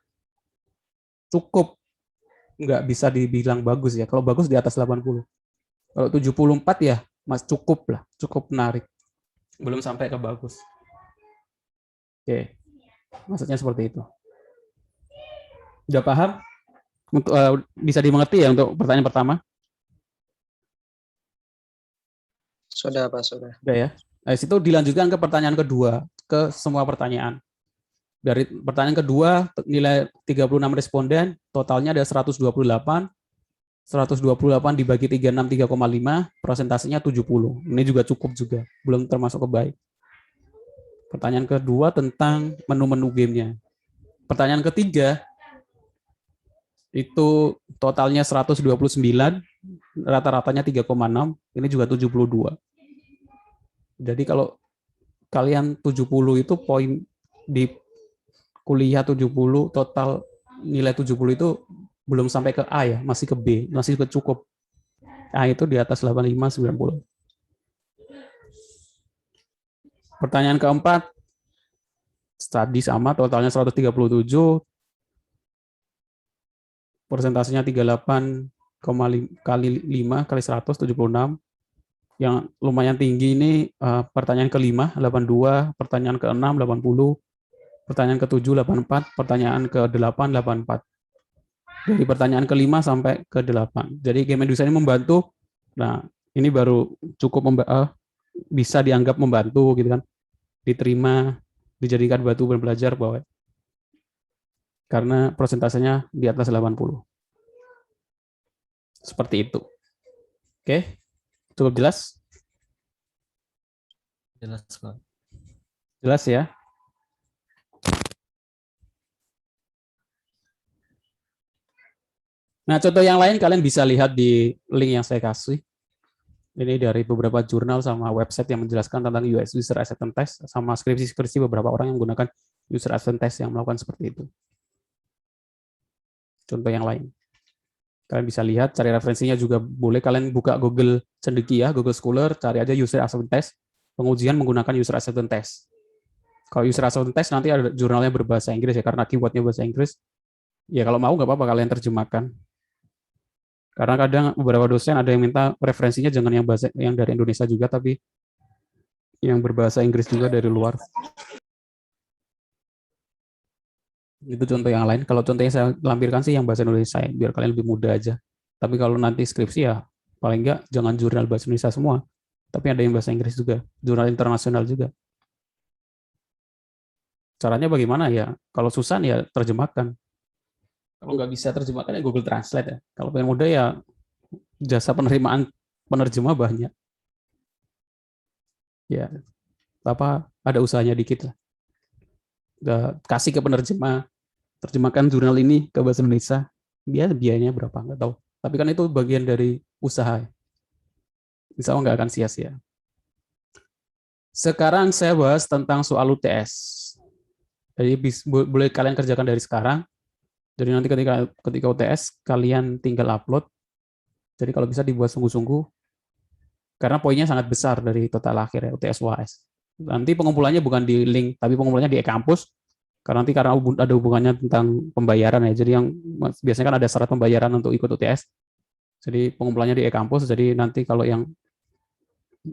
cukup, nggak bisa dibilang bagus ya. Kalau bagus di atas 80. Kalau 74 ya mas cukup lah, cukup menarik. Belum sampai ke bagus. Oke, maksudnya seperti itu. Udah paham? Bisa dimengerti ya untuk pertanyaan pertama? Sudah, Pak, sudah. Udah ya. Nah, itu dilanjutkan ke pertanyaan kedua, ke semua pertanyaan. Dari pertanyaan kedua, nilai 36 responden, totalnya ada 128. 128 dibagi 36, 3,5, persentasenya 70. Ini juga cukup juga, belum termasuk ke baik. Pertanyaan kedua tentang menu-menu gamenya. Pertanyaan ketiga, itu totalnya 129, rata-ratanya 3,6, ini juga 72. Jadi kalau kalian 70 itu poin di kuliah 70, total nilai 70 itu belum sampai ke A ya, masih ke B, masih cukup. A itu di atas 85, 90. Pertanyaan keempat, tadi sama, totalnya 137, persentasenya 38 kali 5 kali 100, 76. Yang lumayan tinggi ini pertanyaan ke-5, 82, pertanyaan ke-6, 80, pertanyaan ke-7, 84, pertanyaan ke-8, 84. Dari pertanyaan ke-5 sampai ke-8. Jadi game edukasi ini membantu. Nah, ini baru cukup bisa dianggap membantu gitu kan. Diterima, dijadikan batu belajar bahwa karena persentasenya di atas 80. Seperti itu. Oke, cukup jelas? Jelas kok. Jelas ya? Nah, contoh yang lain kalian bisa lihat di link yang saya kasih. Ini dari beberapa jurnal sama website yang menjelaskan tentang US User Acceptance Test sama skripsi-skripsi beberapa orang yang menggunakan User Acceptance Test yang melakukan seperti itu. Contoh yang lain. Kalian bisa lihat, cari referensinya juga boleh. Kalian buka Google Cendekia, Google Scholar, cari aja User Acceptance Test, pengujian menggunakan User Acceptance Test. Kalau User Acceptance Test nanti ada jurnalnya berbahasa Inggris ya, karena keywordnya bahasa Inggris. Ya kalau mau nggak apa-apa kalian terjemahkan. Karena kadang beberapa dosen ada yang minta referensinya jangan yang bahasa yang dari Indonesia juga, tapi yang berbahasa Inggris juga dari luar. Itu contoh yang lain. Kalau contohnya saya lampirkan sih yang bahasa Indonesia, biar kalian lebih mudah aja. Tapi kalau nanti skripsi ya paling nggak jangan jurnal bahasa Indonesia semua, tapi ada yang bahasa Inggris juga, jurnal internasional juga. Caranya bagaimana ya? Kalau susah ya terjemahkan. Kalau nggak bisa terjemahkan ya Google Translate ya. Kalau pengen mudah ya jasa penerimaan penerjemah banyak. Ya, apa ada usahanya dikit lah. Kasih ke penerjemah, terjemahkan jurnal ini ke bahasa Indonesia. Biayanya berapa nggak tahu. Tapi kan itu bagian dari usaha. Insya Allah nggak akan sia-sia. Sekarang saya bahas tentang soal UTS. Jadi boleh kalian kerjakan dari sekarang. Jadi nanti ketika UTS kalian tinggal upload. Jadi kalau bisa dibuat sungguh-sungguh karena poinnya sangat besar dari total akhir ya UTS UAS. Nanti pengumpulannya bukan di link tapi pengumpulannya di e-kampus. Karena nanti karena ada hubungannya tentang pembayaran ya. Jadi yang biasanya kan ada syarat pembayaran untuk ikut UTS. Jadi pengumpulannya di e-kampus. Jadi nanti kalau yang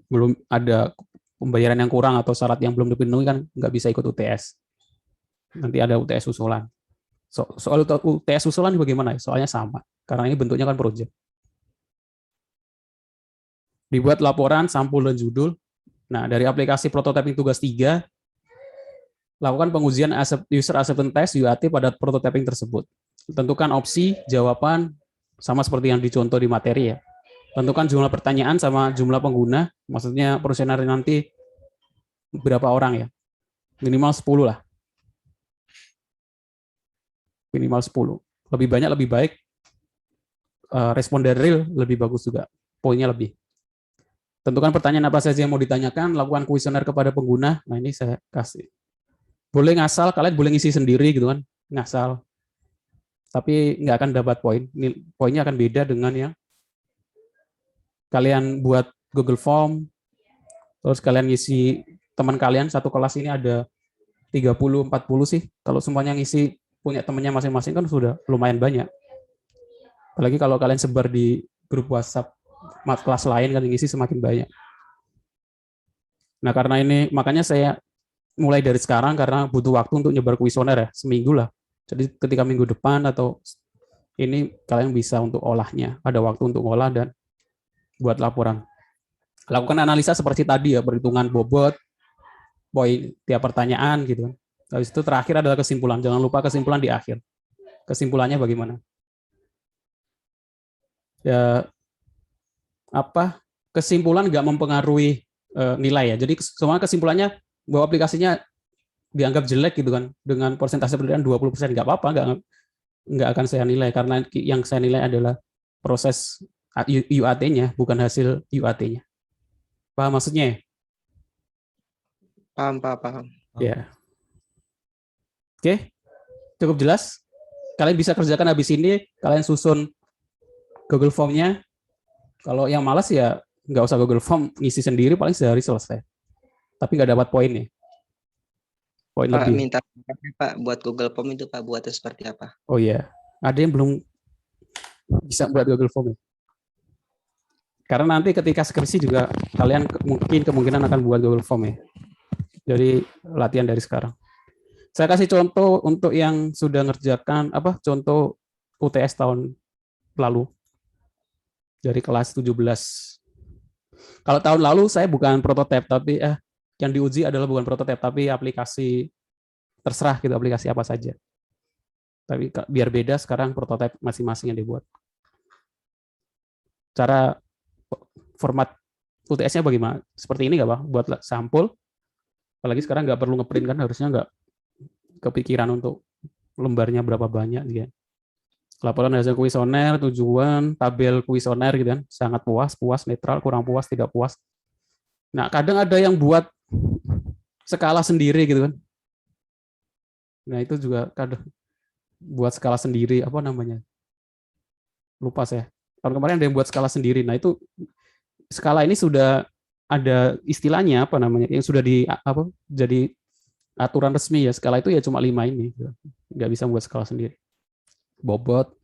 belum ada pembayaran yang kurang atau syarat yang belum dipenuhi kan nggak bisa ikut UTS. Nanti ada UTS usulan. Soal UTS usulan bagaimana? Soalnya sama, karena ini bentuknya kan project. Dibuat laporan, sampul, dan judul. Nah, dari aplikasi prototyping tugas 3, lakukan pengujian user acceptance test UAT pada prototyping tersebut. Tentukan opsi, jawaban, sama seperti yang dicontoh di materi ya. Tentukan jumlah pertanyaan sama jumlah pengguna, maksudnya persenar nanti berapa orang ya. Minimal 10 lah. Minimal 10. Lebih banyak lebih baik. Respon dari real lebih bagus juga. Poinnya lebih. Tentukan pertanyaan apa saja yang mau ditanyakan, lakukan kuesioner kepada pengguna. Nah, ini saya kasih. Boleh ngasal, kalian boleh ngisi sendiri gitu kan, ngasal. Tapi nggak akan dapat poin. Poinnya akan beda dengan yang kalian buat Google Form, terus kalian ngisi teman kalian, satu kelas ini ada 30-40 sih. Kalau semuanya ngisi punya temannya masing-masing kan sudah lumayan banyak. Apalagi kalau kalian sebar di grup WhatsApp kelas lain kan ngisi semakin banyak. Nah, karena ini makanya saya mulai dari sekarang karena butuh waktu untuk nyebar kuesioner ya, seminggu lah. Jadi ketika minggu depan atau ini kalian bisa untuk olahnya, ada waktu untuk olah dan buat laporan. Lakukan analisa seperti tadi ya, perhitungan bobot, poin tiap pertanyaan gitu. Habis itu terakhir adalah kesimpulan. Jangan lupa kesimpulan di akhir. Kesimpulannya bagaimana? Ya, apa? Kesimpulan nggak mempengaruhi nilai ya. Jadi semua kesimpulannya bahwa aplikasinya dianggap jelek gitu kan, dengan persentase penilaian 20%, nggak apa-apa, nggak akan saya nilai karena yang saya nilai adalah proses UAT-nya, bukan hasil UAT-nya. Paham maksudnya? Paham. Ya. Oke, cukup jelas. Kalian bisa kerjakan habis ini, kalian susun Google Form-nya. Kalau yang malas ya nggak usah Google Form, ngisi sendiri paling sehari selesai. Tapi nggak dapat poin nih. Poin Pak, lebih. minta Pak buat Google Form itu Pak buatnya seperti apa? Oh iya, ada yang belum bisa buat Google Form. Karena nanti ketika skripsi juga kalian kemungkinan akan buat Google Form ya. Jadi latihan dari sekarang. Saya kasih contoh untuk yang sudah ngerjakan contoh UTS tahun lalu dari kelas 17. Kalau tahun lalu saya bukan prototipe tapi yang diuji adalah bukan prototipe tapi aplikasi terserah gitu, aplikasi apa saja. Tapi biar beda sekarang prototipe masing-masing yang dibuat. Cara format UTS-nya bagaimana? Seperti ini nggak Pak? Buat sampul, apalagi sekarang nggak perlu ngeprint kan, harusnya nggak kepikiran untuk lembarnya berapa banyak gitu ya. Laporan hasil kuesioner, tujuan, tabel kuesioner gitu kan, sangat puas, puas, netral, kurang puas, tidak puas. Nah, kadang ada yang buat skala sendiri gitu kan. Nah, itu juga kadang buat skala sendiri, apa namanya? Lupa saya. Tahun kemarin ada yang buat skala sendiri. Nah, itu skala ini sudah ada istilahnya apa namanya? Yang sudah jadi aturan resmi ya. Skala itu ya cuma 5 ini. Nggak bisa buat skala sendiri. Bobot.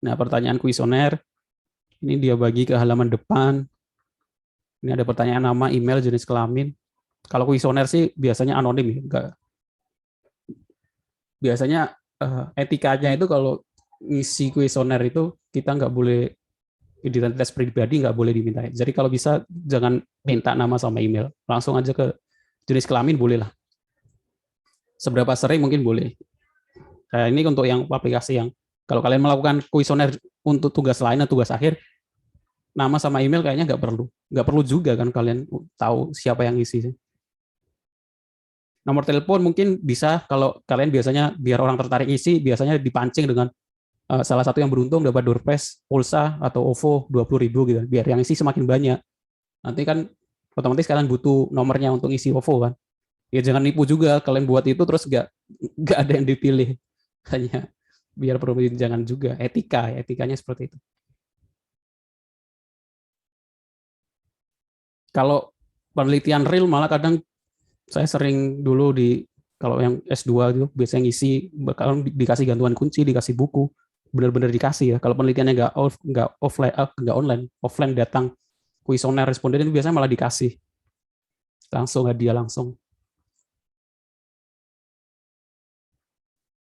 Nah, pertanyaan kuesioner ini dia bagi ke halaman depan. Ini ada pertanyaan nama, email, jenis kelamin. Kalau kuesioner sih biasanya anonim ya, enggak. Biasanya etikanya itu kalau ngisi kuesioner itu kita nggak boleh identitas pribadi nggak boleh diminta. Jadi kalau bisa jangan minta nama sama email, langsung aja ke jenis kelamin boleh lah. Seberapa sering mungkin boleh. Nah, ini untuk yang aplikasi yang kalau kalian melakukan kuesioner untuk tugas lain atau tugas akhir, nama sama email kayaknya nggak perlu juga kan kalian tahu siapa yang ngisi. Nomor telepon mungkin bisa kalau kalian biasanya biar orang tertarik ngisi, biasanya dipancing dengan salah satu yang beruntung dapat door prize, pulsa atau OVO 20.000 gitu. Biar yang ngisi semakin banyak. Nanti kan otomatis kalian butuh nomornya untuk ngisi OVO kan. Ya jangan nipu juga kalian buat itu terus nggak ada yang dipilih. Hanya biar jangan juga etikanya seperti itu. Kalau penelitian real malah kadang saya sering dulu kalau yang S2 gitu biasanya ngisi kalau dikasih gantungan kunci, dikasih buku, benar-benar dikasih ya. Kalau penelitiannya nggak online, offline datang kuesioner responden itu biasanya malah dikasih langsung hadiah langsung.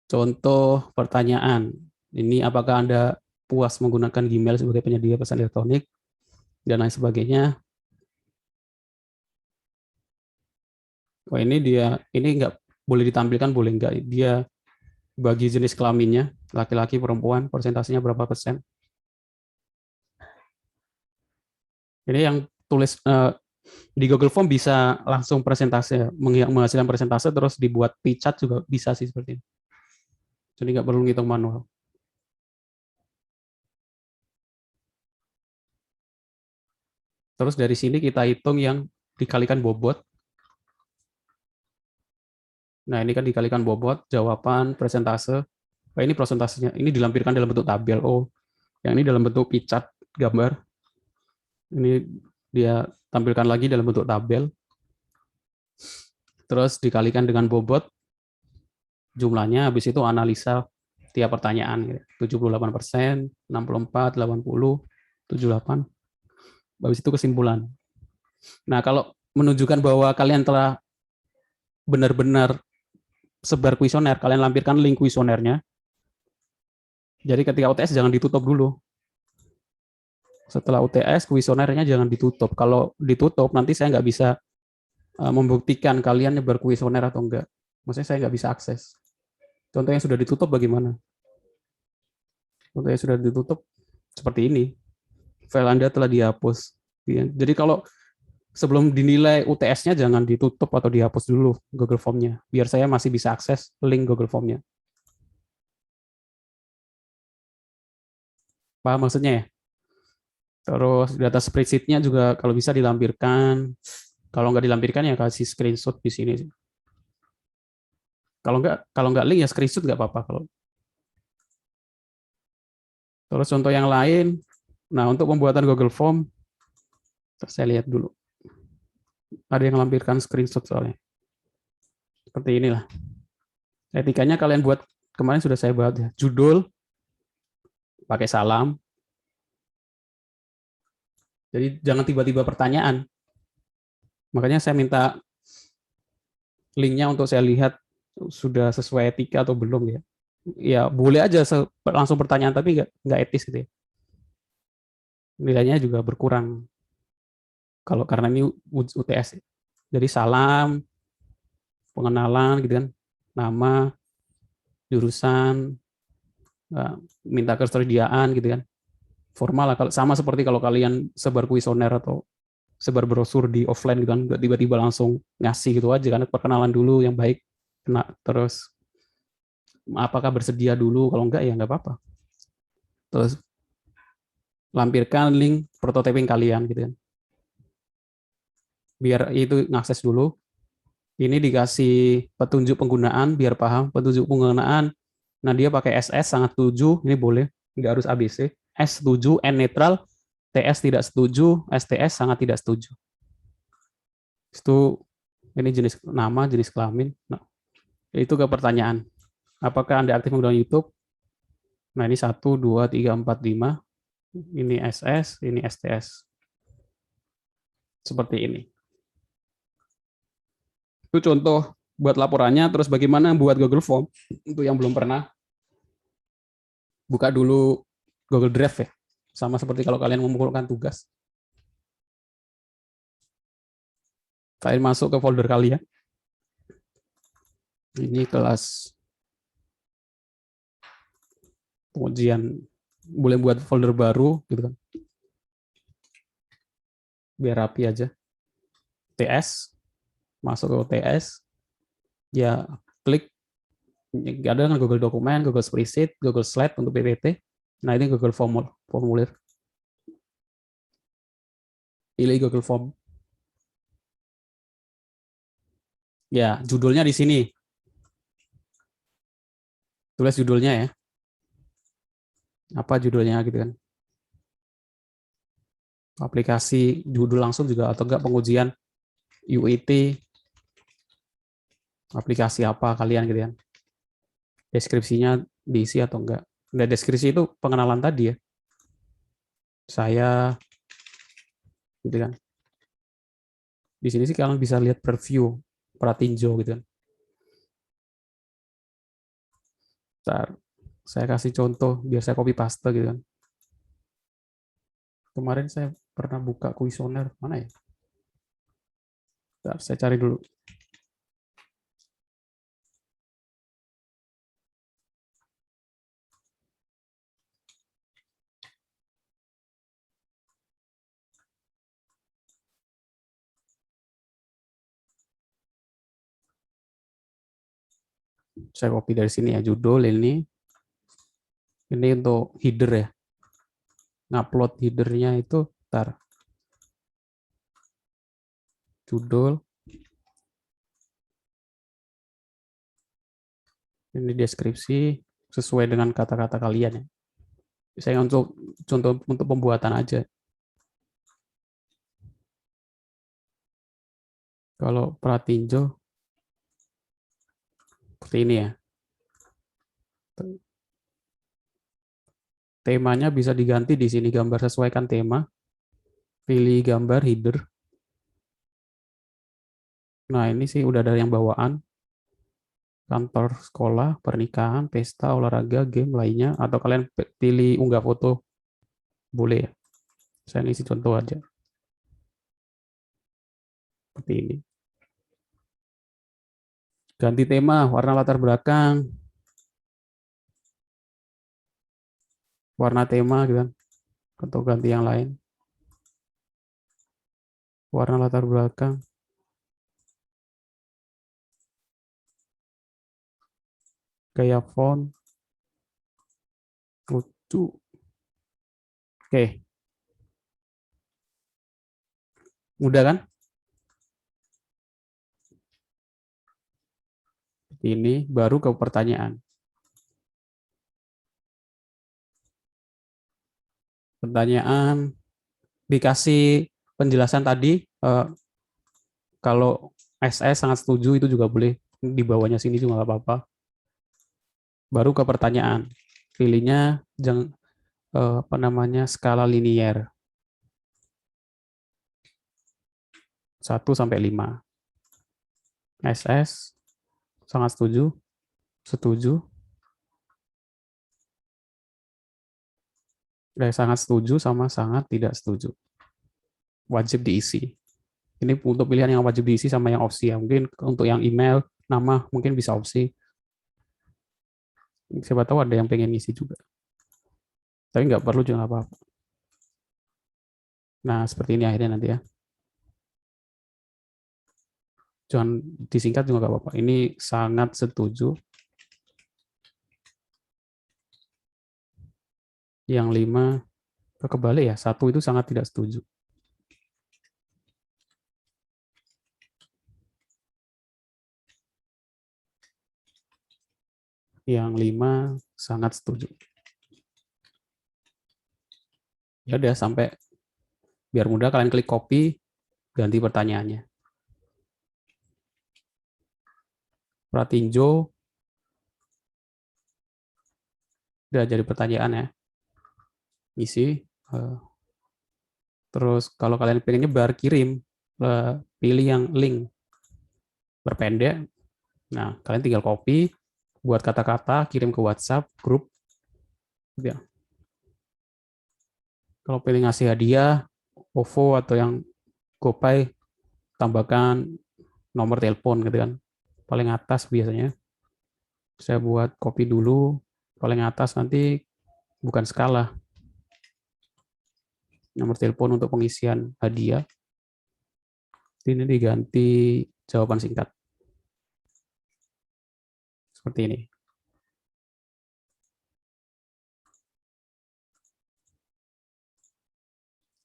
Contoh pertanyaan ini, apakah Anda puas menggunakan Gmail sebagai penyedia pesan elektronik dan lain sebagainya? Oh, ini nggak boleh ditampilkan, boleh nggak? Dia bagi jenis kelaminnya, laki-laki, perempuan, persentasenya berapa persen. Ini yang tulis di Google Form bisa langsung persentase, menghasilkan persentase terus dibuat pie chart juga bisa sih seperti ini. Jadi nggak perlu ngitung manual. Terus dari sini kita hitung yang dikalikan bobot. Nah, ini kan dikalikan bobot, jawaban, persentase. Nah, ini persentasenya, ini dilampirkan dalam bentuk tabel. Oh, yang ini dalam bentuk pie chart, gambar. Ini dia tampilkan lagi dalam bentuk tabel. Terus dikalikan dengan bobot, jumlahnya, habis itu analisa tiap pertanyaan. 78%, 64, 80, 78. Habis itu kesimpulan. Nah, kalau menunjukkan bahwa kalian telah benar-benar sebar kuesioner, kalian lampirkan link kuesionernya. Jadi ketika UTS jangan ditutup dulu. Setelah UTS, kuesionernya jangan ditutup. Kalau ditutup, nanti saya nggak bisa membuktikan kalian nyebar kuesioner atau enggak. Maksudnya saya nggak bisa akses. Contoh yang sudah ditutup bagaimana? Contoh yang sudah ditutup seperti ini. File Anda telah dihapus. Jadi kalau sebelum dinilai UTS-nya jangan ditutup atau dihapus dulu Google Form-nya, biar saya masih bisa akses link Google Form-nya. Paham maksudnya ya? Terus data spreadsheet-nya juga kalau bisa dilampirkan. Kalau nggak dilampirkan ya kasih screenshot di sini. Kalau nggak link ya screenshot nggak apa-apa. Terus contoh yang lain, nah untuk pembuatan Google Form, saya lihat dulu. Ada yang lampirkan screenshot soalnya. Seperti inilah. Etikanya kalian buat, kemarin sudah saya bahas ya. Judul, pakai salam. Jadi jangan tiba-tiba pertanyaan. Makanya saya minta linknya untuk saya lihat sudah sesuai etika atau belum ya. Ya boleh aja langsung pertanyaan, tapi nggak etis gitu ya. Nilainya juga berkurang. Kalau karena ini UTS. Jadi salam, pengenalan gitu kan, nama, jurusan, minta ketersediaan gitu kan. formal lah. Kalau sama seperti kalau kalian sebar kuesioner atau sebar brosur di offline gitu kan, nggak tiba-tiba langsung ngasih gitu aja kan, perkenalan dulu yang baik, kena terus apakah bersedia dulu, kalau enggak ya nggak apa-apa. Terus lampirkan link prototyping kalian gitu kan. Biar itu ngakses dulu. Ini dikasih petunjuk penggunaan biar paham petunjuk penggunaan. Nah, dia pakai SS sangat setuju, ini boleh, nggak harus ABC. S setuju, N netral, TS tidak setuju, STS sangat tidak setuju. Itu ini jenis nama, jenis kelamin. Nah, itu ke pertanyaan. Apakah Anda aktif menggunakan YouTube? Nah, ini 1, 2, 3, 4, 5. Ini SS, ini STS. Seperti ini. Itu contoh buat laporannya. Terus bagaimana buat Google Form? Untuk yang belum pernah, buka dulu Google Drive ya. Sama seperti kalau kalian mengumpulkan tugas. Kalian masuk ke folder kalian. Ini kelas pengujian, boleh buat folder baru gitu kan. Biar rapi aja. TS, masuk ke TS, ya klik, ada kan Google Dokumen, Google Spreadsheet, Google Slide untuk PPT. Nah, ini Google Formulir. Pilih Google Form. Ya, judulnya di sini. Tulis judulnya ya. Apa judulnya gitu kan. Aplikasi, judul langsung juga, atau enggak pengujian UIT, aplikasi apa kalian gitu kan. Deskripsinya diisi atau enggak. Nah, deskripsi itu pengenalan tadi ya. Saya gitu kan. Di sini sih kalian bisa lihat preview, pratinjo gitu kan. Bentar, saya kasih contoh biar saya copy paste gitu kan. Kemarin saya pernah buka kuesioner, mana ya? Bentar, saya cari dulu. Saya copy dari sini ya, judul ini. Ini untuk header ya. Ngupload headernya itu, bentar. Judul. Ini deskripsi sesuai dengan kata-kata kalian ya. Saya untuk contoh untuk pembuatan aja. Kalau pratinjo seperti ini ya. Temanya bisa diganti di sini, gambar sesuaikan tema. Pilih gambar header. Nah, ini sih udah ada yang bawaan. Kantor, sekolah, pernikahan, pesta, olahraga, game lainnya, atau kalian pilih unggah foto. Boleh ya. Saya ngisi contoh aja. Seperti ini. Ganti tema, warna latar belakang. Warna tema gitu kan. Atau ganti yang lain. Warna latar belakang. Gaya font. Lucu. Oke. Mudah kan? Ini baru ke pertanyaan. Pertanyaan dikasih penjelasan tadi, kalau SS sangat setuju itu juga boleh di bawahnya sini juga nggak apa-apa. Baru ke pertanyaan, pilihnya apa namanya, skala linier 1 sampai 5. SS sangat setuju, setuju, sangat setuju sama sangat tidak setuju. Wajib diisi. Ini untuk pilihan yang wajib diisi sama yang opsi ya. Mungkin untuk yang email, nama mungkin bisa opsi. Siapa tahu ada yang pengen ngisi juga. Tapi nggak perlu juga apa-apa. Nah, seperti ini akhirnya nanti ya. Jangan disingkat juga nggak apa-apa. Ini sangat setuju. Yang 5 kebalik ya. 1 itu sangat tidak setuju. Yang 5 sangat setuju. Ya udah sampai biar mudah kalian klik copy, ganti pertanyaannya. Pratinjo udah jadi pertanyaan ya. Isi. Terus kalau kalian pengen nyebar, kirim, pilih yang link berpendek. Nah, kalian tinggal copy, buat kata-kata, kirim ke WhatsApp, grup. Ya. Kalau pilih ngasih hadiah, OVO atau yang GoPay, tambahkan nomor telepon gitu kan. Paling atas biasanya. Saya buat copy dulu, paling atas nanti bukan skala. Nomor telepon untuk pengisian hadiah. Ini diganti jawaban singkat. Seperti ini.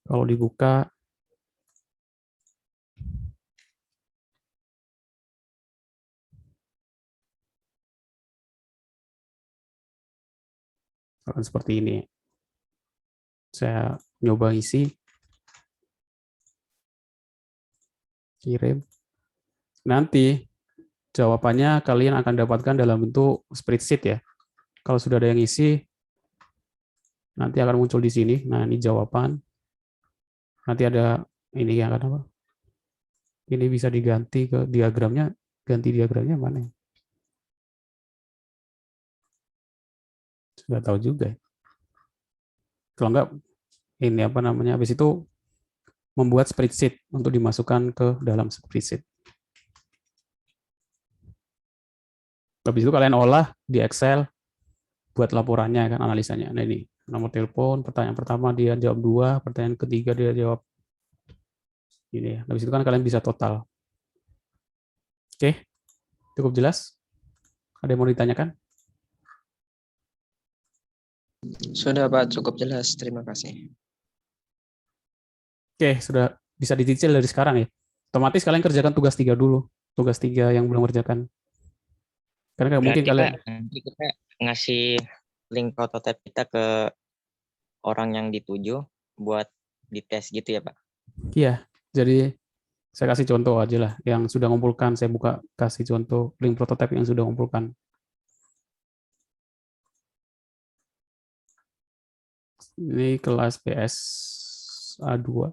Kalau dibuka, akan seperti ini. Saya nyoba isi, kirim. Nanti jawabannya kalian akan dapatkan dalam bentuk spreadsheet ya. Kalau sudah ada yang isi, nanti akan muncul di sini. Nah, ini jawaban. Nanti ada ini yang akan apa? Ini bisa diganti ke diagramnya. Ganti diagramnya mana? Sudah tahu juga. Kalau enggak, ini apa namanya? Habis itu membuat spreadsheet untuk dimasukkan ke dalam spreadsheet. Habis itu kalian olah di Excel buat laporannya kan, analisanya. Nah ini nomor telepon, pertanyaan pertama dia jawab 2, pertanyaan ketiga dia jawab ini ya. Habis itu kan kalian bisa total. Oke, cukup jelas? Ada yang mau ditanyakan? Sudah Pak, cukup jelas. Terima kasih. Oke, sudah bisa dicicil dari sekarang ya. Otomatis kalian kerjakan tugas 3 dulu. Tugas 3 yang belum kerjakan. Karena nggak mungkin Berarti kalian. Pak, nanti kita ngasih link prototipe kita ke orang yang dituju buat dites gitu ya Pak? Iya, jadi saya kasih contoh aja lah. Yang sudah ngumpulkan, saya buka kasih contoh link prototipe yang sudah ngumpulkan. Ini kelas PS A2.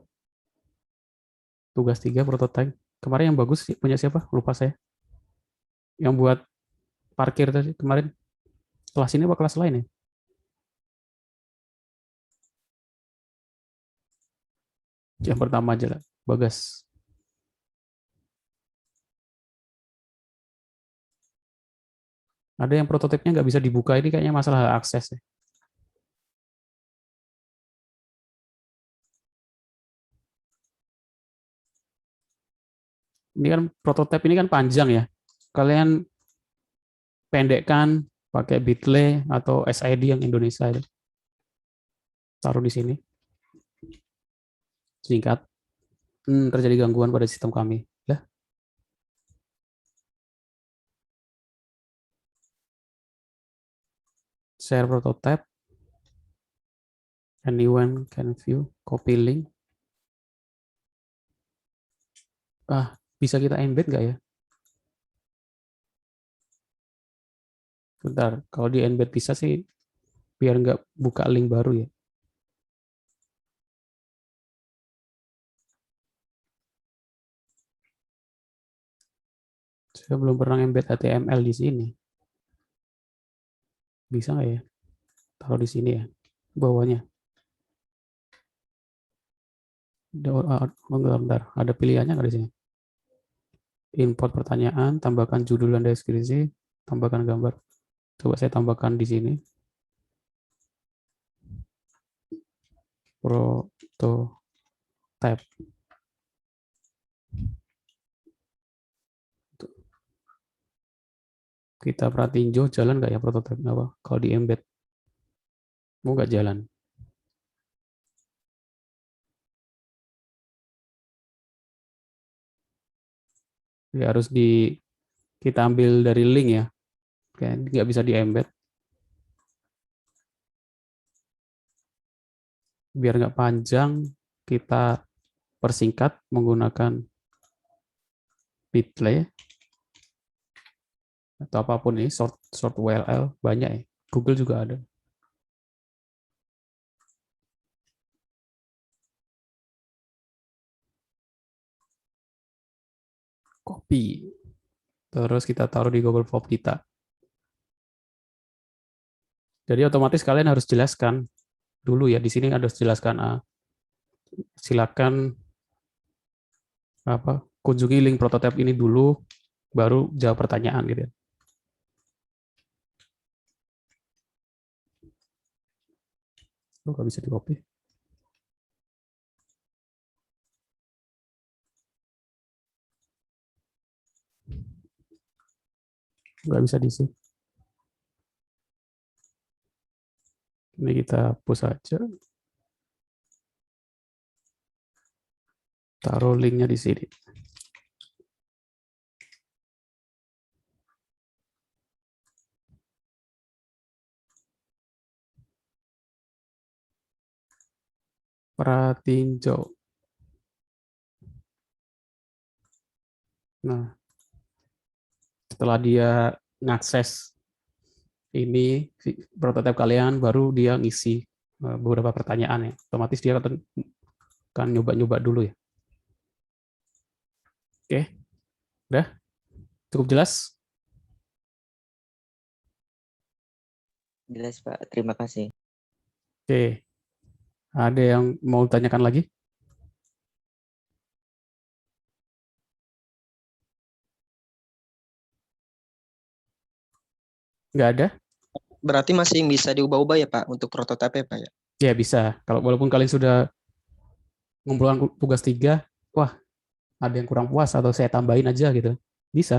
Tugas 3 prototipe. Kemarin yang bagus punya siapa? Lupa saya. Yang buat parkir tadi kemarin. Kelas ini apa kelas lain ya? Yang pertama aja lah. Bagas. Ada yang prototipenya nggak bisa dibuka. Ini kayaknya masalah akses ya. Ini kan prototipe ini kan panjang ya. Kalian pendekkan pakai Bitly atau SID yang Indonesia itu. Taruh di sini. Singkat. Terjadi gangguan pada sistem kami. Ya. Share prototype. Anyone can view. Copy link. Bisa kita embed nggak ya? Bentar, kalau di embed bisa sih, biar nggak buka link baru ya. Saya belum pernah embed HTML di sini. Bisa nggak ya? Taruh di sini ya, bawahnya. Bentar, ada pilihannya nggak di sini? Import pertanyaan, tambahkan judul dan deskripsi, tambahkan gambar. Coba saya tambahkan di sini. Prototype. tab. Kita perhatiin jalan nggak ya prototipe apa? Kalau di embed, mau nggak jalan? Ya, harus kita ambil dari link ya, kayak nggak bisa di embed. Biar nggak panjang, kita persingkat menggunakan Bitly atau apapun ini, short URL banyak ya. Google juga ada. Copy. Terus kita taruh di Google Form kita. Jadi otomatis kalian harus jelaskan dulu ya, di sini harus jelaskan silakan kunjungi link prototipe ini dulu, baru jawab pertanyaan gitu ya. Nggak bisa di copy. Nggak bisa diisi. Ini kita hapus aja. Taruh linknya di sini. Pratinjo. Nah, setelah dia ngakses ini prototipe kalian, baru dia ngisi beberapa pertanyaan ya. Otomatis dia akan nyoba-nyoba dulu ya. Oke, udah cukup jelas? Jelas Pak, terima kasih. Oke, ada yang mau tanyakan lagi? Nggak ada? Berarti masih bisa diubah-ubah ya Pak untuk prototipe Pak ya? Ya bisa. Kalau walaupun kalian sudah ngumpulkan tugas 3, wah ada yang kurang puas atau saya tambahin aja gitu. Bisa.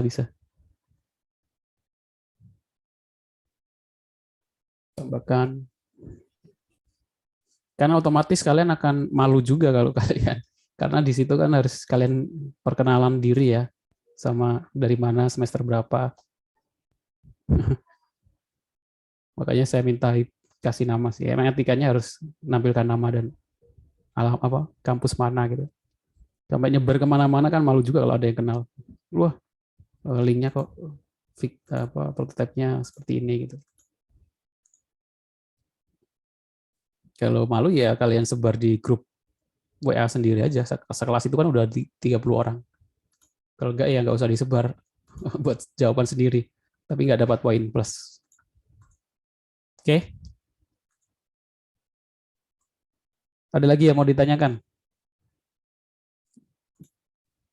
Tambahkan. Karena otomatis kalian akan malu juga kalau kalian. Karena di situ kan harus kalian perkenalan diri ya. Sama dari mana, semester berapa. Makanya saya minta kasih nama sih. Emang etikanya harus menampilkan nama dan kampus mana gitu. Sampai nyebar kemana-mana kan malu juga kalau ada yang kenal. Wah, linknya kok prototipe-nya seperti ini gitu. Kalau malu ya kalian sebar di grup WA sendiri aja. Sekelas itu kan udah 30 orang. Kalau enggak ya nggak usah disebar buat jawaban sendiri. Tapi nggak dapat poin plus. Oke. Ada lagi yang mau ditanyakan?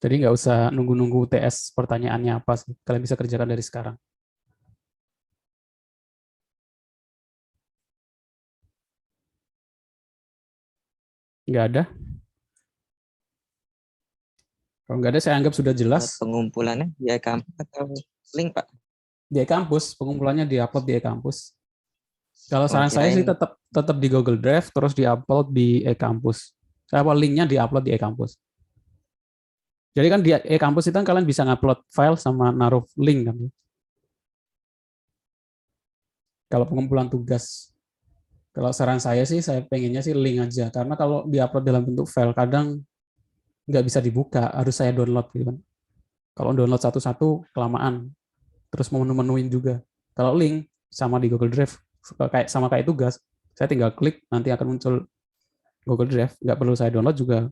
Jadi nggak usah nunggu-nunggu UTS pertanyaannya apa sih. Kalian bisa kerjakan dari sekarang. Nggak ada? Kalau nggak ada, saya anggap sudah jelas. Pengumpulannya di kampus atau link Pak? Di kampus, pengumpulannya diupload di kampus. Kalau saran saya sih tetap di Google Drive, terus diupload di e-kampus. Linknya diupload di e-kampus. Jadi kan di e-kampus itu kan kalian bisa ngupload file sama naruh link kan. Kalau pengumpulan tugas. Kalau saran saya sih, saya pengennya sih link aja. Karena kalau diupload dalam bentuk file, kadang nggak bisa dibuka, harus saya download gitu kan. Kalau download satu-satu kelamaan, terus mau menu-menuin juga. Kalau link sama di Google Drive, kayak tugas, saya tinggal klik, nanti akan muncul Google Drive, nggak perlu saya download juga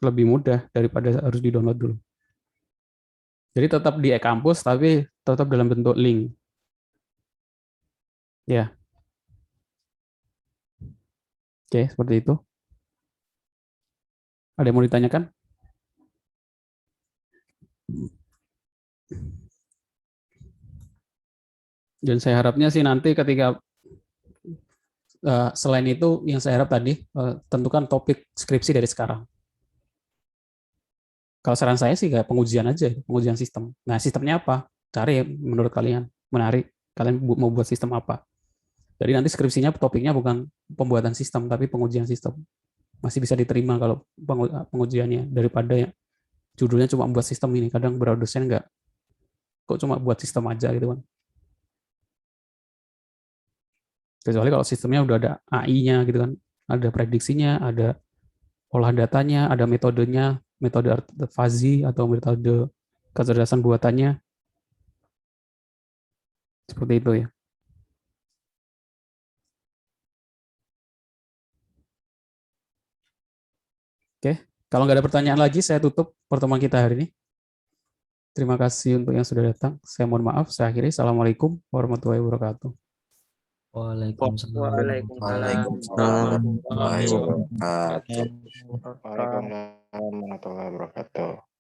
lebih mudah daripada harus di-download dulu. Jadi tetap di e-kampus, tapi tetap dalam bentuk link. Ya. Oke, seperti itu. Ada yang mau ditanyakan? Dan saya harapnya sih nanti ketika selain itu yang saya harap tadi tentukan topik skripsi dari sekarang. Kalau saran saya sih kayak pengujian aja, pengujian sistem. Nah, sistemnya apa? Cari menurut kalian menarik. Kalian mau buat sistem apa? Jadi nanti skripsinya topiknya bukan pembuatan sistem, tapi pengujian sistem. Masih bisa diterima kalau pengujiannya daripada ya judulnya cuma buat sistem ini. Kadang beberapa dosen nggak, kok cuma buat sistem aja gitu kan. Kecuali kalau sistemnya udah ada AI-nya gitu kan, ada prediksinya, ada olah datanya, ada metodenya, metode fuzzy atau metode kecerdasan buatannya. Seperti itu ya. Oke, kalau nggak ada pertanyaan lagi, saya tutup pertemuan kita hari ini. Terima kasih untuk yang sudah datang. Saya mohon maaf, saya akhiri. Assalamualaikum warahmatullahi wabarakatuh. Waalaikumsalam. Waalaikumsalam. Waalaikumsalam warahmatullahi wabarakatuh. Waalaikumsalam warahmatullahi wabarakatuh.